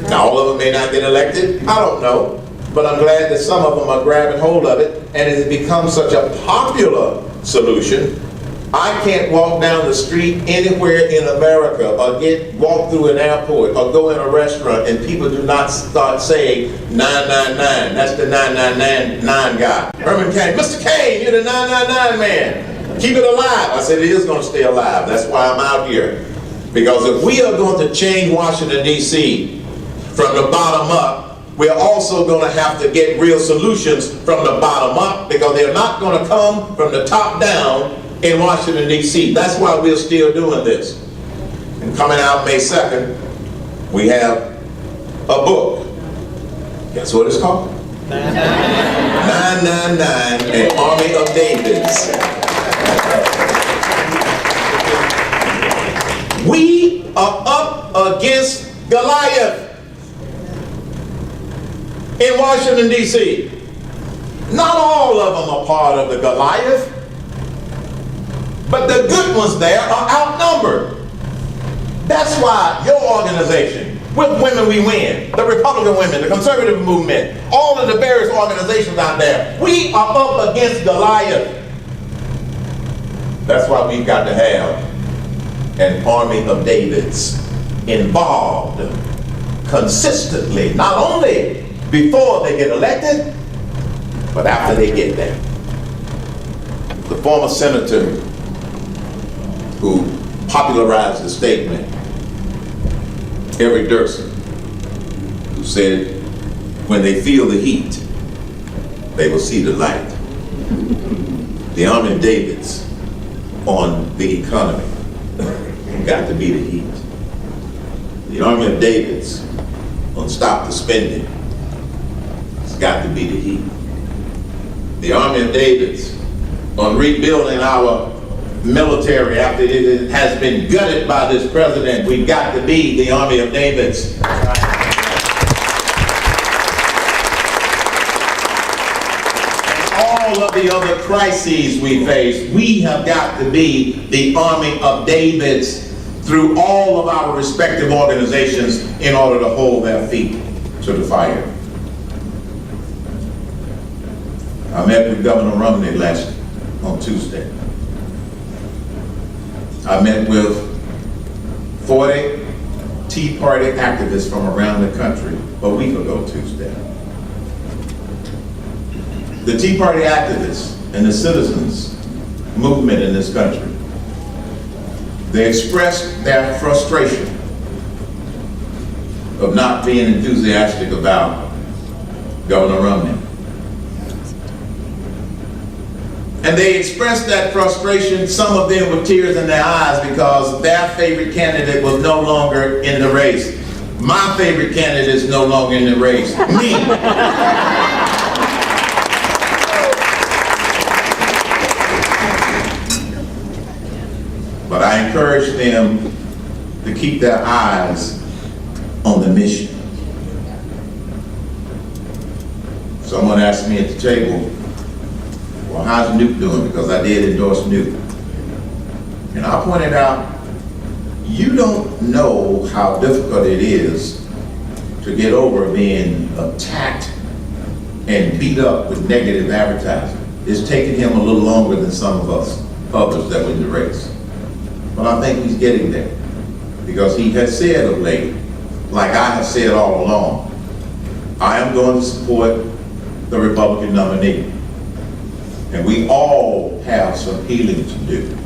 Now, all of them may not get elected, I don't know, but I'm glad that some of them are grabbing hold of it, and it has become such a popular solution. I can't walk down the street anywhere in America or walk through an airport or go in a restaurant and people do not start saying 999. That's the 999 guy. Herman Cain, Mr. Cain, you're the 999 man. Keep it alive. I said it is going to stay alive. That's why I'm out here. Because if we are going to change Washington, D.C. from the bottom up, we're also going to have to get real solutions from the bottom up, because they're not going to come from the top down in Washington, D.C. That's why we're still doing this. And coming out May 2nd, we have a book. Guess what it's called? 999, an Army of Davids. We are up against Goliath in Washington, D.C. Not all of them are part of the Goliath, but the good ones there are outnumbered. That's why your organization, With Women We Win, the Republican women, the conservative movement, all of the various organizations out there, we are up against Goliath. That's why we've got to have an army of Davids involved consistently, not only before they get elected, but after they get there. The former senator who popularized the statement, Eric Dirksen, who said, when they feel the heat, they will see the light. The Army of Davids on the economy got to be the heat. The Army of Davids on stop the spending, it's got to be the heat. The Army of Davids on rebuilding our military after it has been gutted by this president, we've got to be the Army of Davids. All of the other crises we face, we have got to be the Army of Davids through all of our respective organizations in order to hold their feet to the fire. I met with Governor Romney on Tuesday. I met with 40 Tea Party activists from around the country a week ago Tuesday. The Tea Party activists and the citizens movement in this country, they expressed their frustration of not being enthusiastic about Governor Romney. And they expressed that frustration, some of them with tears in their eyes, because their favorite candidate was no longer in the race. My favorite candidate is no longer in the race. Me. But I encourage them to keep their eyes on the mission. So someone asked me at the table, well, how's Newt doing? Because I did endorse Newt. And I pointed out, you don't know how difficult it is to get over being attacked and beat up with negative advertising. It's taken him a little longer than some of us others that were in the race. But I think he's getting there, because he has said of late, like I have said all along, I am going to support the Republican nominee. And we all have some healing to do.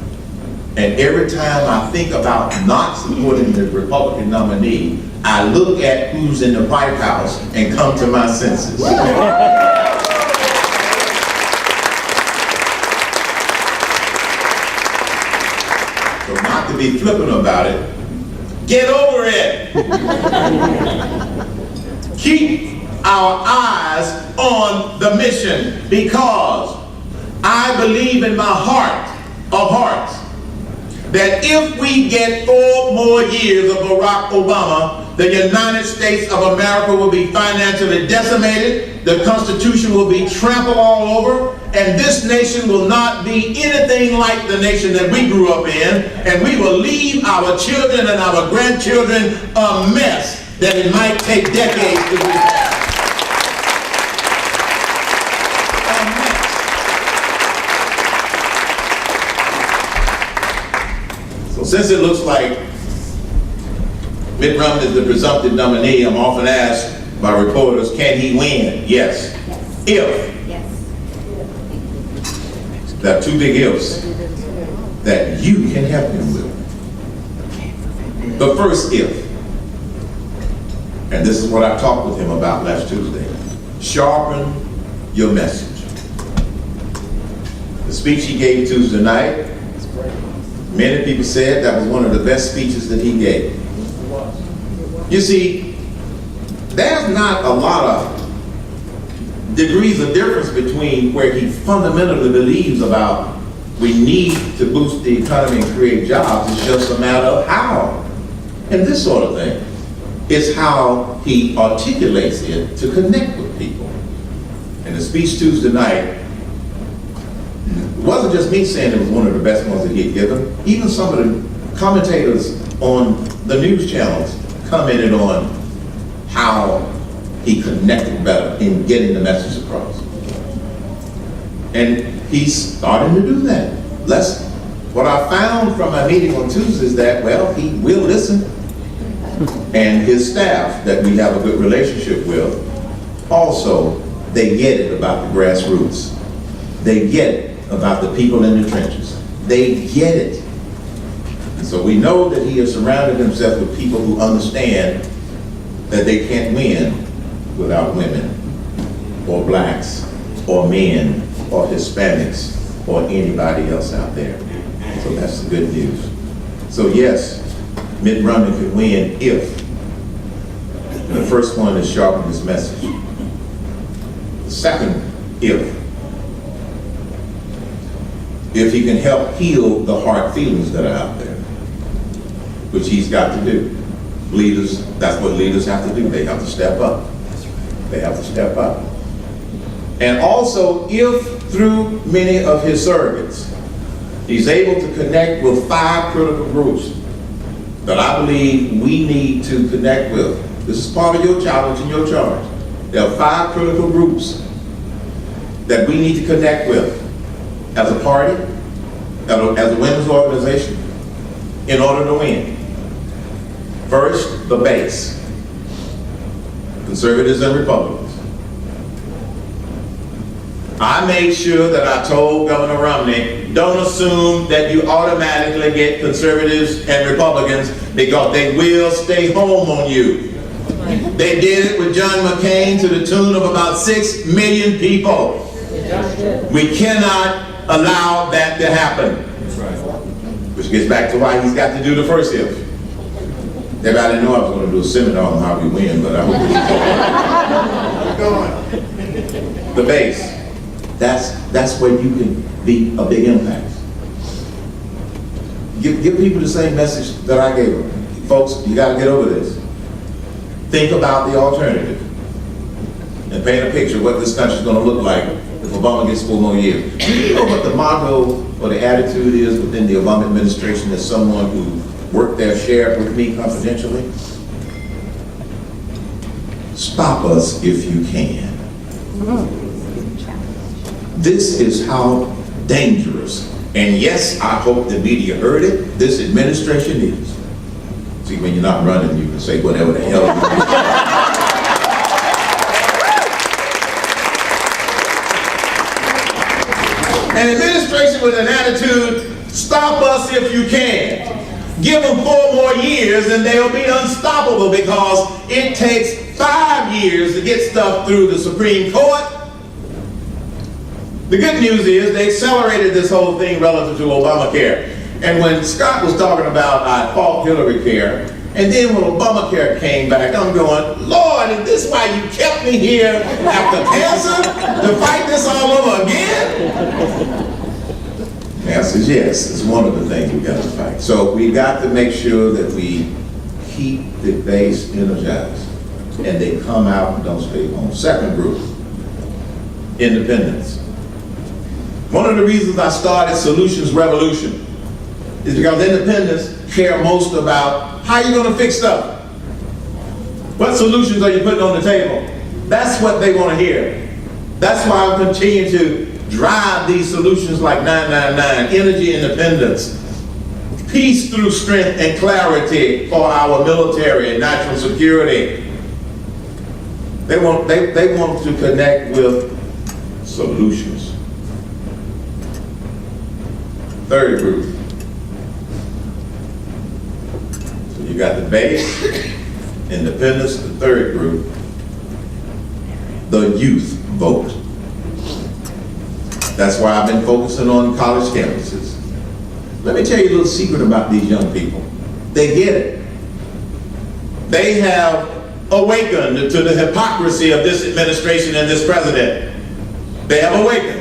And every time I think about not supporting the Republican nominee, I look at who's in the White House and come to my senses. So not to be flippant about it, get over it. Keep our eyes on the mission, because I believe in my heart of hearts that if we get 4 more years of Barack Obama, the United States of America will be financially decimated, the Constitution will be trampled all over, and this nation will not be anything like the nation that we grew up in, and we will leave our children and our grandchildren a mess that it might take decades to repair. Since it looks like Mitt Romney is the presumptive nominee, I'm often asked by reporters, can he win? Yes. If.
Yes.
There are 2 big ifs that you can help him with. The first if, and this is what I talked with him about last Tuesday, sharpen your message. The speech he gave Tuesday night, many people said that was one of the best speeches that he gave. You see, there's not a lot of degrees of difference between where he fundamentally believes about we need to boost the economy and create jobs. It's just a matter of how. And this sort of thing is how he articulates it to connect with people. And the speech Tuesday night, it wasn't just me saying it was one of the best ones that he had given. Even some of the commentators on the news channels commented on how he connected better in getting the message across. And he's starting to do that. What I found from my meeting on Tuesday is that, well, he will listen. And his staff that we have a good relationship with, also, they get it about the grassroots. They get it about the people in the trenches. They get it. And so we know that he has surrounded himself with people who understand that they can't win without women, or blacks, or men, or Hispanics, or anybody else out there. So that's the good news. So yes, Mitt Romney can win if, and the first one is sharpen his message. The second, if he can help heal the hard feelings that are out there, which he's got to do. Leaders, that's what leaders have to do. They have to step up. They have to step up. And also, if through many of his surrogates, he's able to connect with 5 critical groups that I believe we need to connect with. This is part of your challenge and your charge. There are 5 critical groups that we need to connect with as a party, as a women's organization, in order to win. First, the base. Conservatives and Republicans. I made sure that I told Governor Romney, don't assume that you automatically get conservatives and Republicans, because they will stay home on you. They did it with John McCain to the tune of about 6 million people. We cannot allow that to happen. Which gets back to why he's got to do the first if. Everybody knew I was going to do a seminar on how we win, but I hope the base. That's where you can be a big impact. Give people the same message that I gave them. Folks, you got to get over this. Think about the alternative. and paint a picture of what this country's gonna look like if Obama gets 4 more years. Do you know what the motto or the attitude is within the Obama administration as someone who worked there, shared with me confidentially? Stop us if you can. This is how dangerous, and yes, I hope the media heard it, this administration is. See, when you're not running, you can say whatever the hell you want. An administration with an attitude, stop us if you can. Give them 4 more years and they'll be unstoppable, because it takes 5 years to get stuff through the Supreme Court. The good news is they accelerated this whole thing relative to Obamacare. And when Scott was talking about I fought Hillary Care, and then when Obamacare came back, I'm going, Lord, is this why you kept me here after cancer to fight this all over again? The answer is yes. It's one of the things we got to fight. So we got to make sure that we keep the base energized and they come out and don't stay home. Second group, independence. One of the reasons I started Solutions Revolution is because independents care most about how you're going to fix stuff. What solutions are you putting on the table? That's what they want to hear. That's why I'm continuing to drive these solutions like 999, energy independence, peace through strength and clarity for our military and national security. They want to connect with solutions. Third group. So you got the base, independence, the third group, the youth vote. That's why I've been focusing on college campuses. Let me tell you a little secret about these young people. They get it. They have awakened to the hypocrisy of this administration and this president. They have awakened.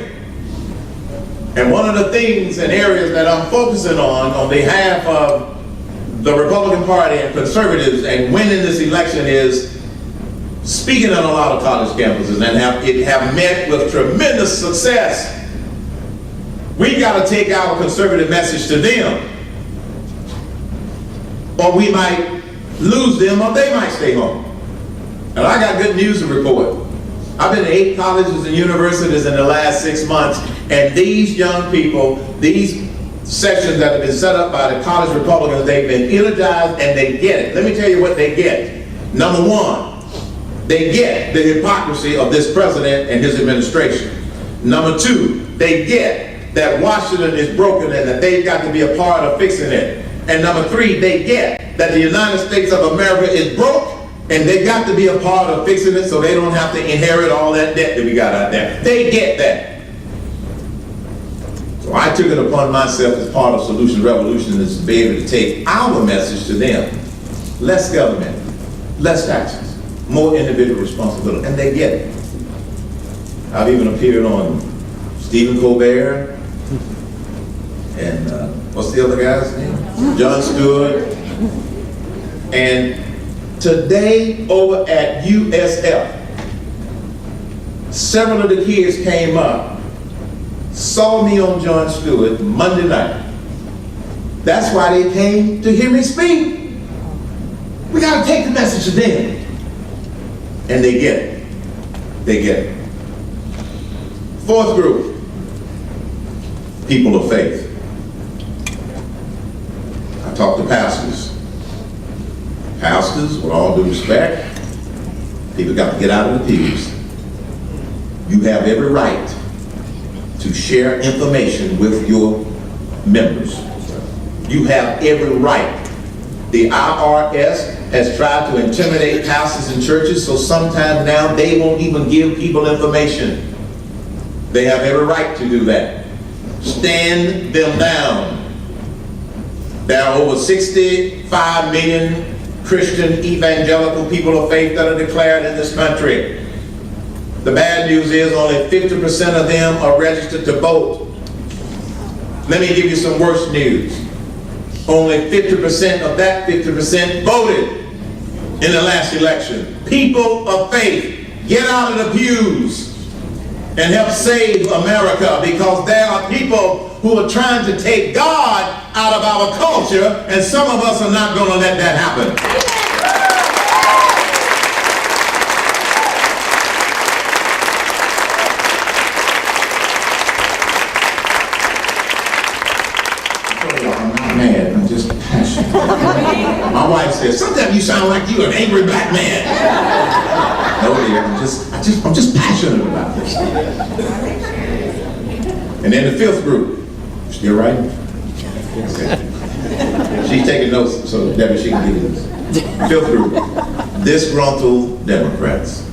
And one of the things and areas that I'm focusing on behalf of the Republican Party and conservatives and winning this election is speaking on a lot of college campuses and have met with tremendous success. We got to take our conservative message to them, or we might lose them, or they might stay home. And I got good news to report. I've been to 8 colleges and universities in the last 6 months, and these young people, these sessions that have been set up by the college Republicans, they've been energized and they get it. Let me tell you what they get. Number one, they get the hypocrisy of this president and his administration. Number two, they get that Washington is broken and that they've got to be a part of fixing it. And number three, they get that the United States of America is broke and they've got to be a part of fixing it so they don't have to inherit all that debt that we got out there. They get that. So I took it upon myself as part of Solution Revolution is to be able to take our message to them. Less government, less taxes, more individual responsibility, and they get it. I've even appeared on Stephen Colbert, and what's the other guy's name? Jon Stewart. And today over at USF, several of the kids came up, saw me on Jon Stewart Monday night. That's why they came to hear me speak. We got to take the message to them. And they get it. They get it. Fourth group, people of faith. I talk to pastors. Pastors, with all due respect, people got to get out of the pews. You have every right to share information with your members. You have every right. The IRS has tried to intimidate pastors and churches, so sometimes now they won't even give people information. They have every right to do that. Stand them down. There are over 65 million Christian evangelical people of faith that are declared in this country. The bad news is only 50% of them are registered to vote. Let me give you some worse news. Only 50% of that 50% voted in the last election. People of faith get out of the pews and help save America, because there are people who are trying to take God out of our culture, and some of us are not going to let that happen. I'm not mad, I'm just passionate. My wife says, sometimes you sound like you're an angry black man. No, dear, I'm just passionate about this. And then the fifth group, still writing? Okay. She's taking notes so Debbie, she can give you this. Fifth group, disgruntled Democrats.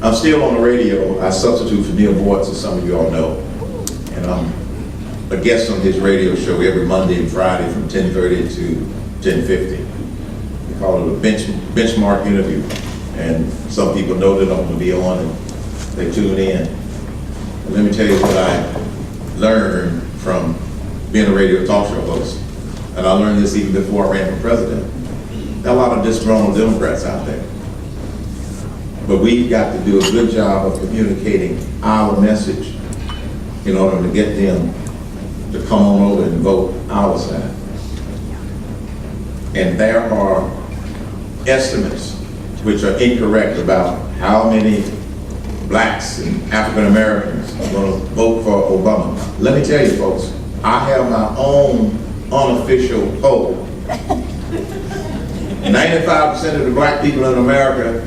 I'm still on the radio. I substitute for Neil Boyce, as some of you all know. And I'm a guest on his radio show every Monday and Friday from 10:30 to 10:50. We call it a benchmark interview. And some people know that I'm going to be on and they tune in. And let me tell you what I learned from being a radio talk show host. And I learned this even before I ran for president. There are a lot of disgruntled Democrats out there. But we've got to do a good job of communicating our message in order to get them to come on over and vote our side. And there are estimates which are incorrect about how many blacks and African Americans are going to vote for Obama. Let me tell you folks, I have my own unofficial poll. 95% of the black people in America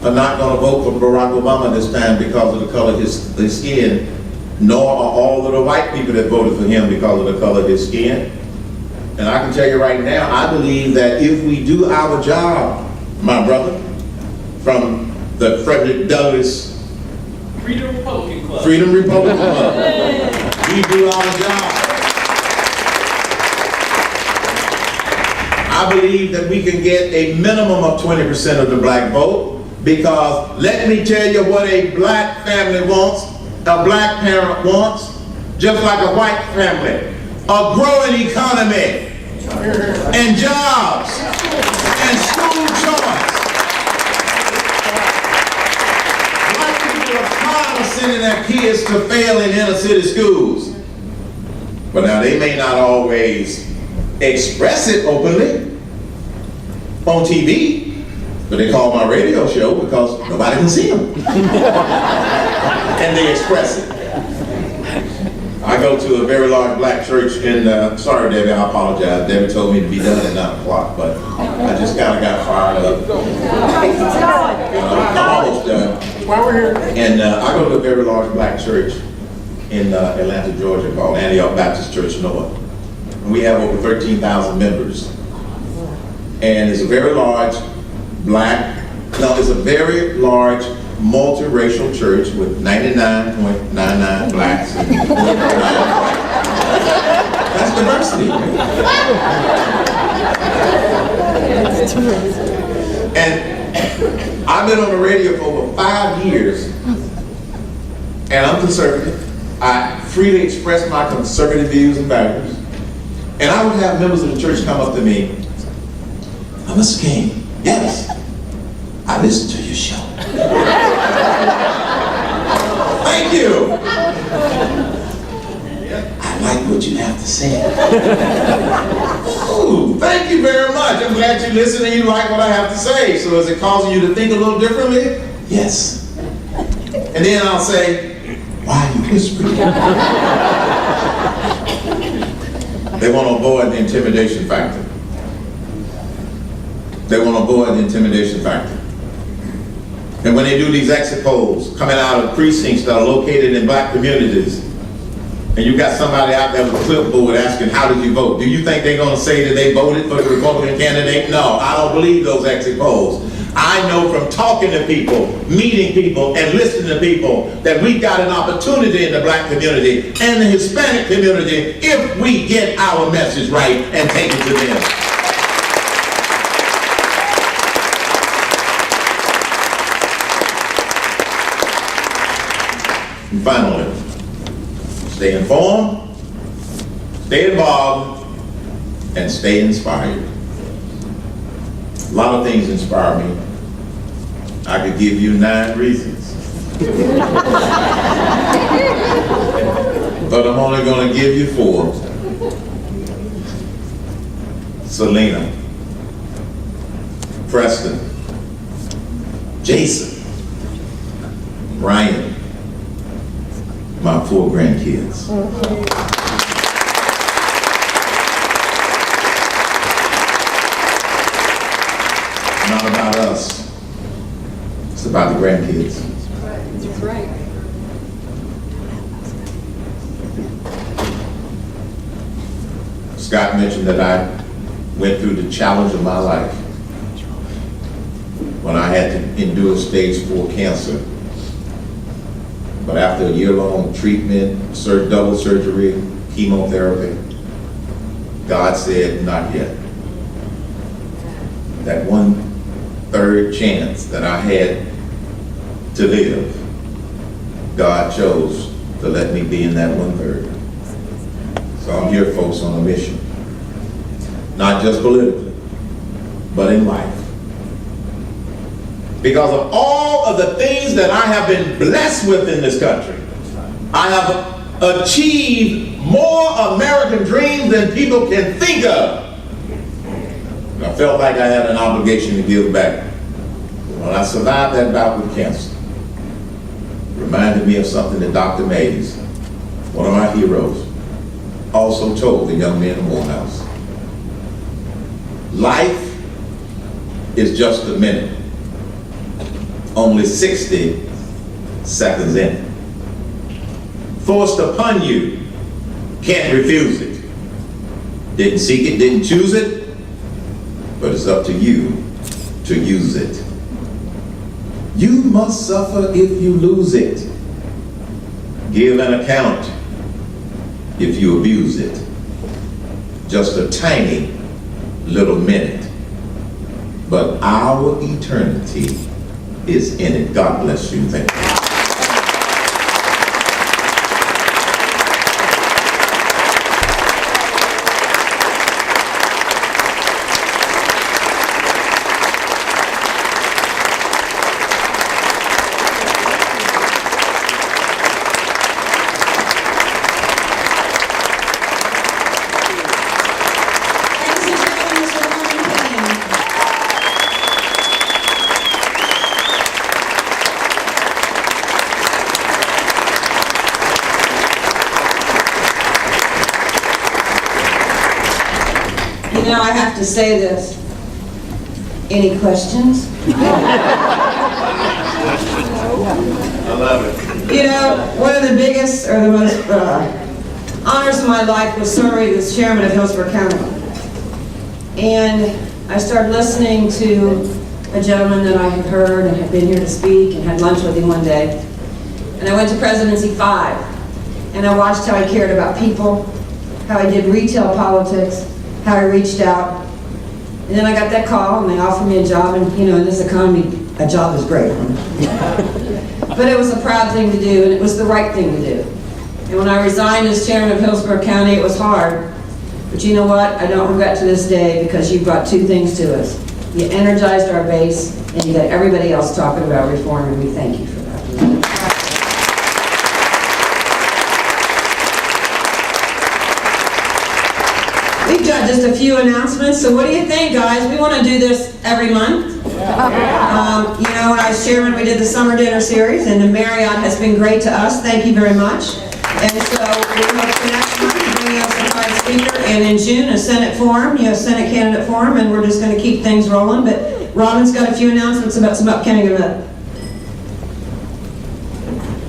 are not going to vote for Barack Obama this time because of the color of his skin, nor are all of the white people that voted for him because of the color of his skin. And I can tell you right now, I believe that if we do our job, my brother, from the Frederick Douglass
Freedom Republican Club.
Freedom Republican Club, we do our job. I believe that we can get a minimum of 20% of the black vote, because let me tell you what a black family wants, a black parent wants, just like a white family: a growing economy, and jobs, and school choice. Black people are tired of sending their kids to fail in inner city schools. But now they may not always express it openly on TV, but they call my radio show because nobody can see them. And they express it. I go to a very large black church in, sorry Debbie, I apologize. Debbie told me to be done at 9 o'clock, but I just kind of got fired up. I'm almost done. And I go to a very large black church in Atlanta, Georgia, called Antioch Baptist Church North. And we have over 13,000 members. And it's a very large it's a very large multiracial church with 99.99 blacks and 0.9 whites. That's diversity. And I've been on the radio for over 5 years, and I'm conservative. I freely express my conservative views and values. And I would have members of the church come up to me: Mr. Cain, yes, I listen to your show. Thank you. I like what you have to say. Ooh, thank you very much. I'm glad you listen and you like what I have to say. So is it causing you to think a little differently? Yes. And then I'll say, why are you whispering? They want to avoid the intimidation factor. They want to avoid the intimidation factor. And when they do these exit polls coming out of precincts that are located in black communities, and you got somebody out there with a clipboard asking, how did you vote? Do you think they're going to say that they voted for the Republican candidate? No, I don't believe those exit polls. I know from talking to people, meeting people, and listening to people that we've got an opportunity in the black community and the Hispanic community if we get our message right and take it to them. And finally, stay informed, stay involved, and stay inspired. A lot of things inspire me. I could give you 9 reasons. But I'm only going to give you 4. Selena, Preston, Jason, Ryan, my 4 grandkids. Not about us. It's about the grandkids.
That's right.
Scott mentioned that I went through the challenge of my life when I had to endure stage 4 cancer. But after a year-long treatment, double surgery, chemotherapy, God said, not yet. That 1/3 chance that I had to live, God chose to let me be in that 1/3. So I'm here, folks, on a mission. Not just politically, but in life. Because of all of the things that I have been blessed with in this country, I have achieved more American dreams than people can think of. And I felt like I had an obligation to give back. When I survived that bout with cancer, it reminded me of something that Dr. Mays, one of my heroes, also told the young men in Morehouse. Life is just a minute, only 60 seconds in it. Forced upon you, can't refuse it. Didn't seek it, didn't choose it, but it's up to you to use it. You must suffer if you lose it. Give an account if you abuse it. Just a tiny little minute, but our eternity is in it. God bless you. Thank you.
Now I have to say this. Any questions?
I love it.
You know, one of the biggest or the most honors of my life was serving as chairman of Hillsborough County. And I started listening to a gentleman that I had heard and had been here to speak and had lunch with him one day. And I went to Presidency 5. And I watched how he cared about people, how he did retail politics, how I reached out. And then I got that call and they offered me a job, and you know, in this economy, a job is great. But it was a proud thing to do, and it was the right thing to do. And when I resigned as chairman of Hillsborough County, it was hard. But you know what? I don't regret to this day, because you brought 2 things to us. You energized our base, and you got everybody else talking about reform, and we thank you for that. We've got just a few announcements, so what do you think, guys? We want to do this every month. You know, when I was chairman, we did the summer dinner series, and the Marriott has been great to us. Thank you very much. And so we hope the next month to bring you a surprise speaker, and in June, a Senate forum, Senate candidate forum, and we're just going to keep things rolling. But Robin's got a few announcements about some upcoming events.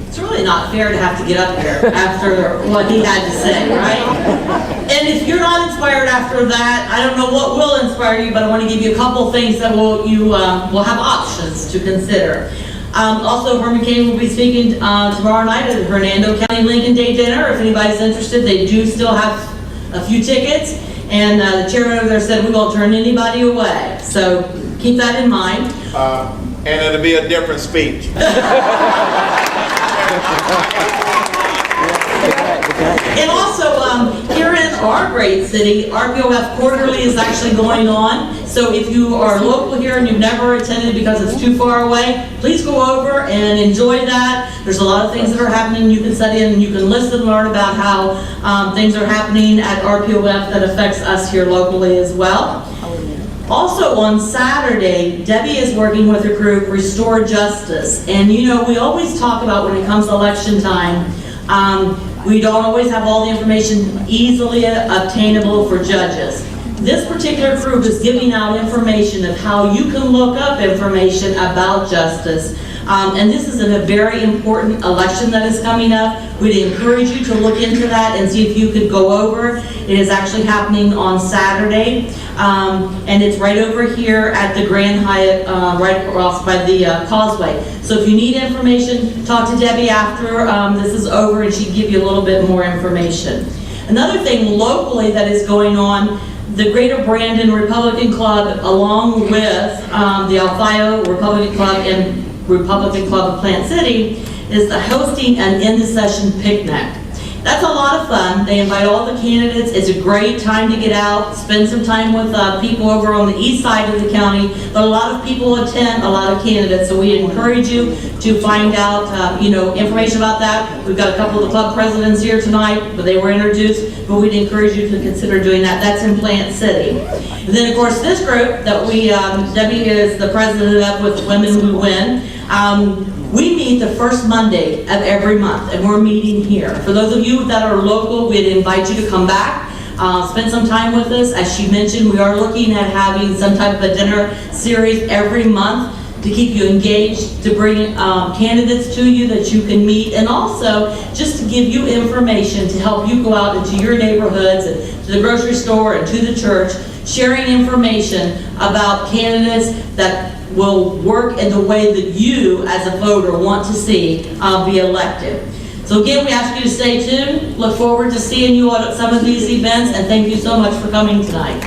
It's really not fair to have to get up here after what he had to say, right? And if you're not inspired after that, I don't know what will inspire you, but I want to give you a couple things that will have options to consider. Also, Herman Cain will be speaking tomorrow night at the Hernando County Lincoln Day Dinner. If anybody's interested, they do still have a few tickets, and the chairman over there said we won't turn anybody away. So keep that in mind.
And it'll be a different speech.
And also, here in our great city, RPOF Quarterly is actually going on. So if you are local here and you've never attended because it's too far away, please go over and enjoy that. There's a lot of things that are happening you can set in and you can listen and learn about how things are happening at RPOF that affects us here locally as well. Also on Saturday, Debbie is working with her group, Restore Justice. And you know, we always talk about when it comes to election time, we don't always have all the information easily obtainable for judges. This particular group is giving out information of how you can look up information about justice. And this is a very important election that is coming up. We'd encourage you to look into that and see if you could go over. It is actually happening on Saturday. And it's right over here at the Grand Hyatt, right across by the Causeway. So if you need information, talk to Debbie after this is over and she'd give you a little bit more information. Another thing locally that is going on, the Greater Brandon Republican Club, along with the Alfio Republican Club and Republican Club of Plant City, is hosting an end-of-session picnic. That's a lot of fun. They invite all the candidates. It's a great time to get out, spend some time with people over on the east side of the county. But a lot of people attend, a lot of candidates. So we encourage you to find out, information about that. We've got a couple of the club presidents here tonight, but they were introduced. But we'd encourage you to consider doing that. That's in Plant City. And then, of course, this group that Debbie is the president of with Women Who Win. We meet the first Monday of every month, and we're meeting here. For those of you that are local, we'd invite you to come back, spend some time with us. As she mentioned, we are looking at having some type of a dinner series every month to keep you engaged, to bring candidates to you that you can meet, and also just to give you information to help you go out into your neighborhoods and to the grocery store and to the church, sharing information about candidates that will work in the way that you, as a voter, want to see be elected. So again, we ask you to stay tuned. Look forward to seeing you at some of these events, and thank you so much for coming tonight.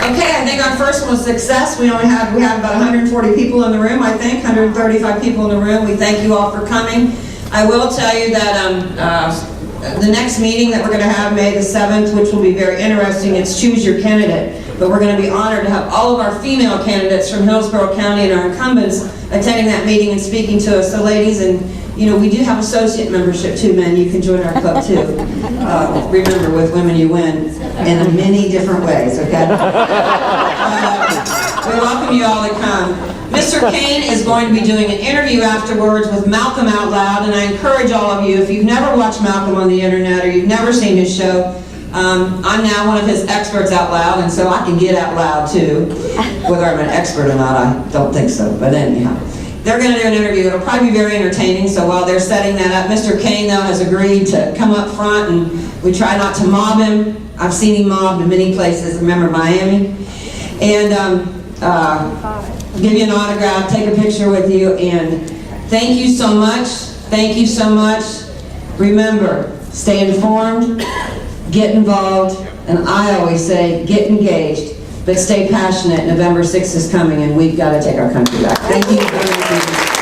Okay, I think our first one was a success. We have about 140 people in the room, I think, 135 people in the room. We thank you all for coming. I will tell you that the next meeting that we're going to have May the 7th, which will be very interesting, it's Choose Your Candidate. But we're going to be honored to have all of our female candidates from Hillsborough County and our incumbents attending that meeting and speaking to us. So ladies, and we do have associate membership too, men. You can join our club too. Remember, with Women You Win in many different ways, okay? We welcome you all to come. Mr. Cain is going to be doing an interview afterwards with Malcolm Out Loud, and I encourage all of you, if you've never watched Malcolm on the internet or you've never seen his show, I'm now one of his experts out loud, and so I can get out loud too. Whether I'm an expert or not, I don't think so, but anyhow. They're going to do an interview. It'll probably be very entertaining, so while they're setting that up, Mr. Cain, though, has agreed to come up front, and we try not to mob him. I've seen him mobbed in many places, remember Miami? And give you an autograph, take a picture with you, and thank you so much. Thank you so much. Remember, stay informed, get involved, and I always say, get engaged, but stay passionate. November 6th is coming, and we've got to take our country back. Thank you very much.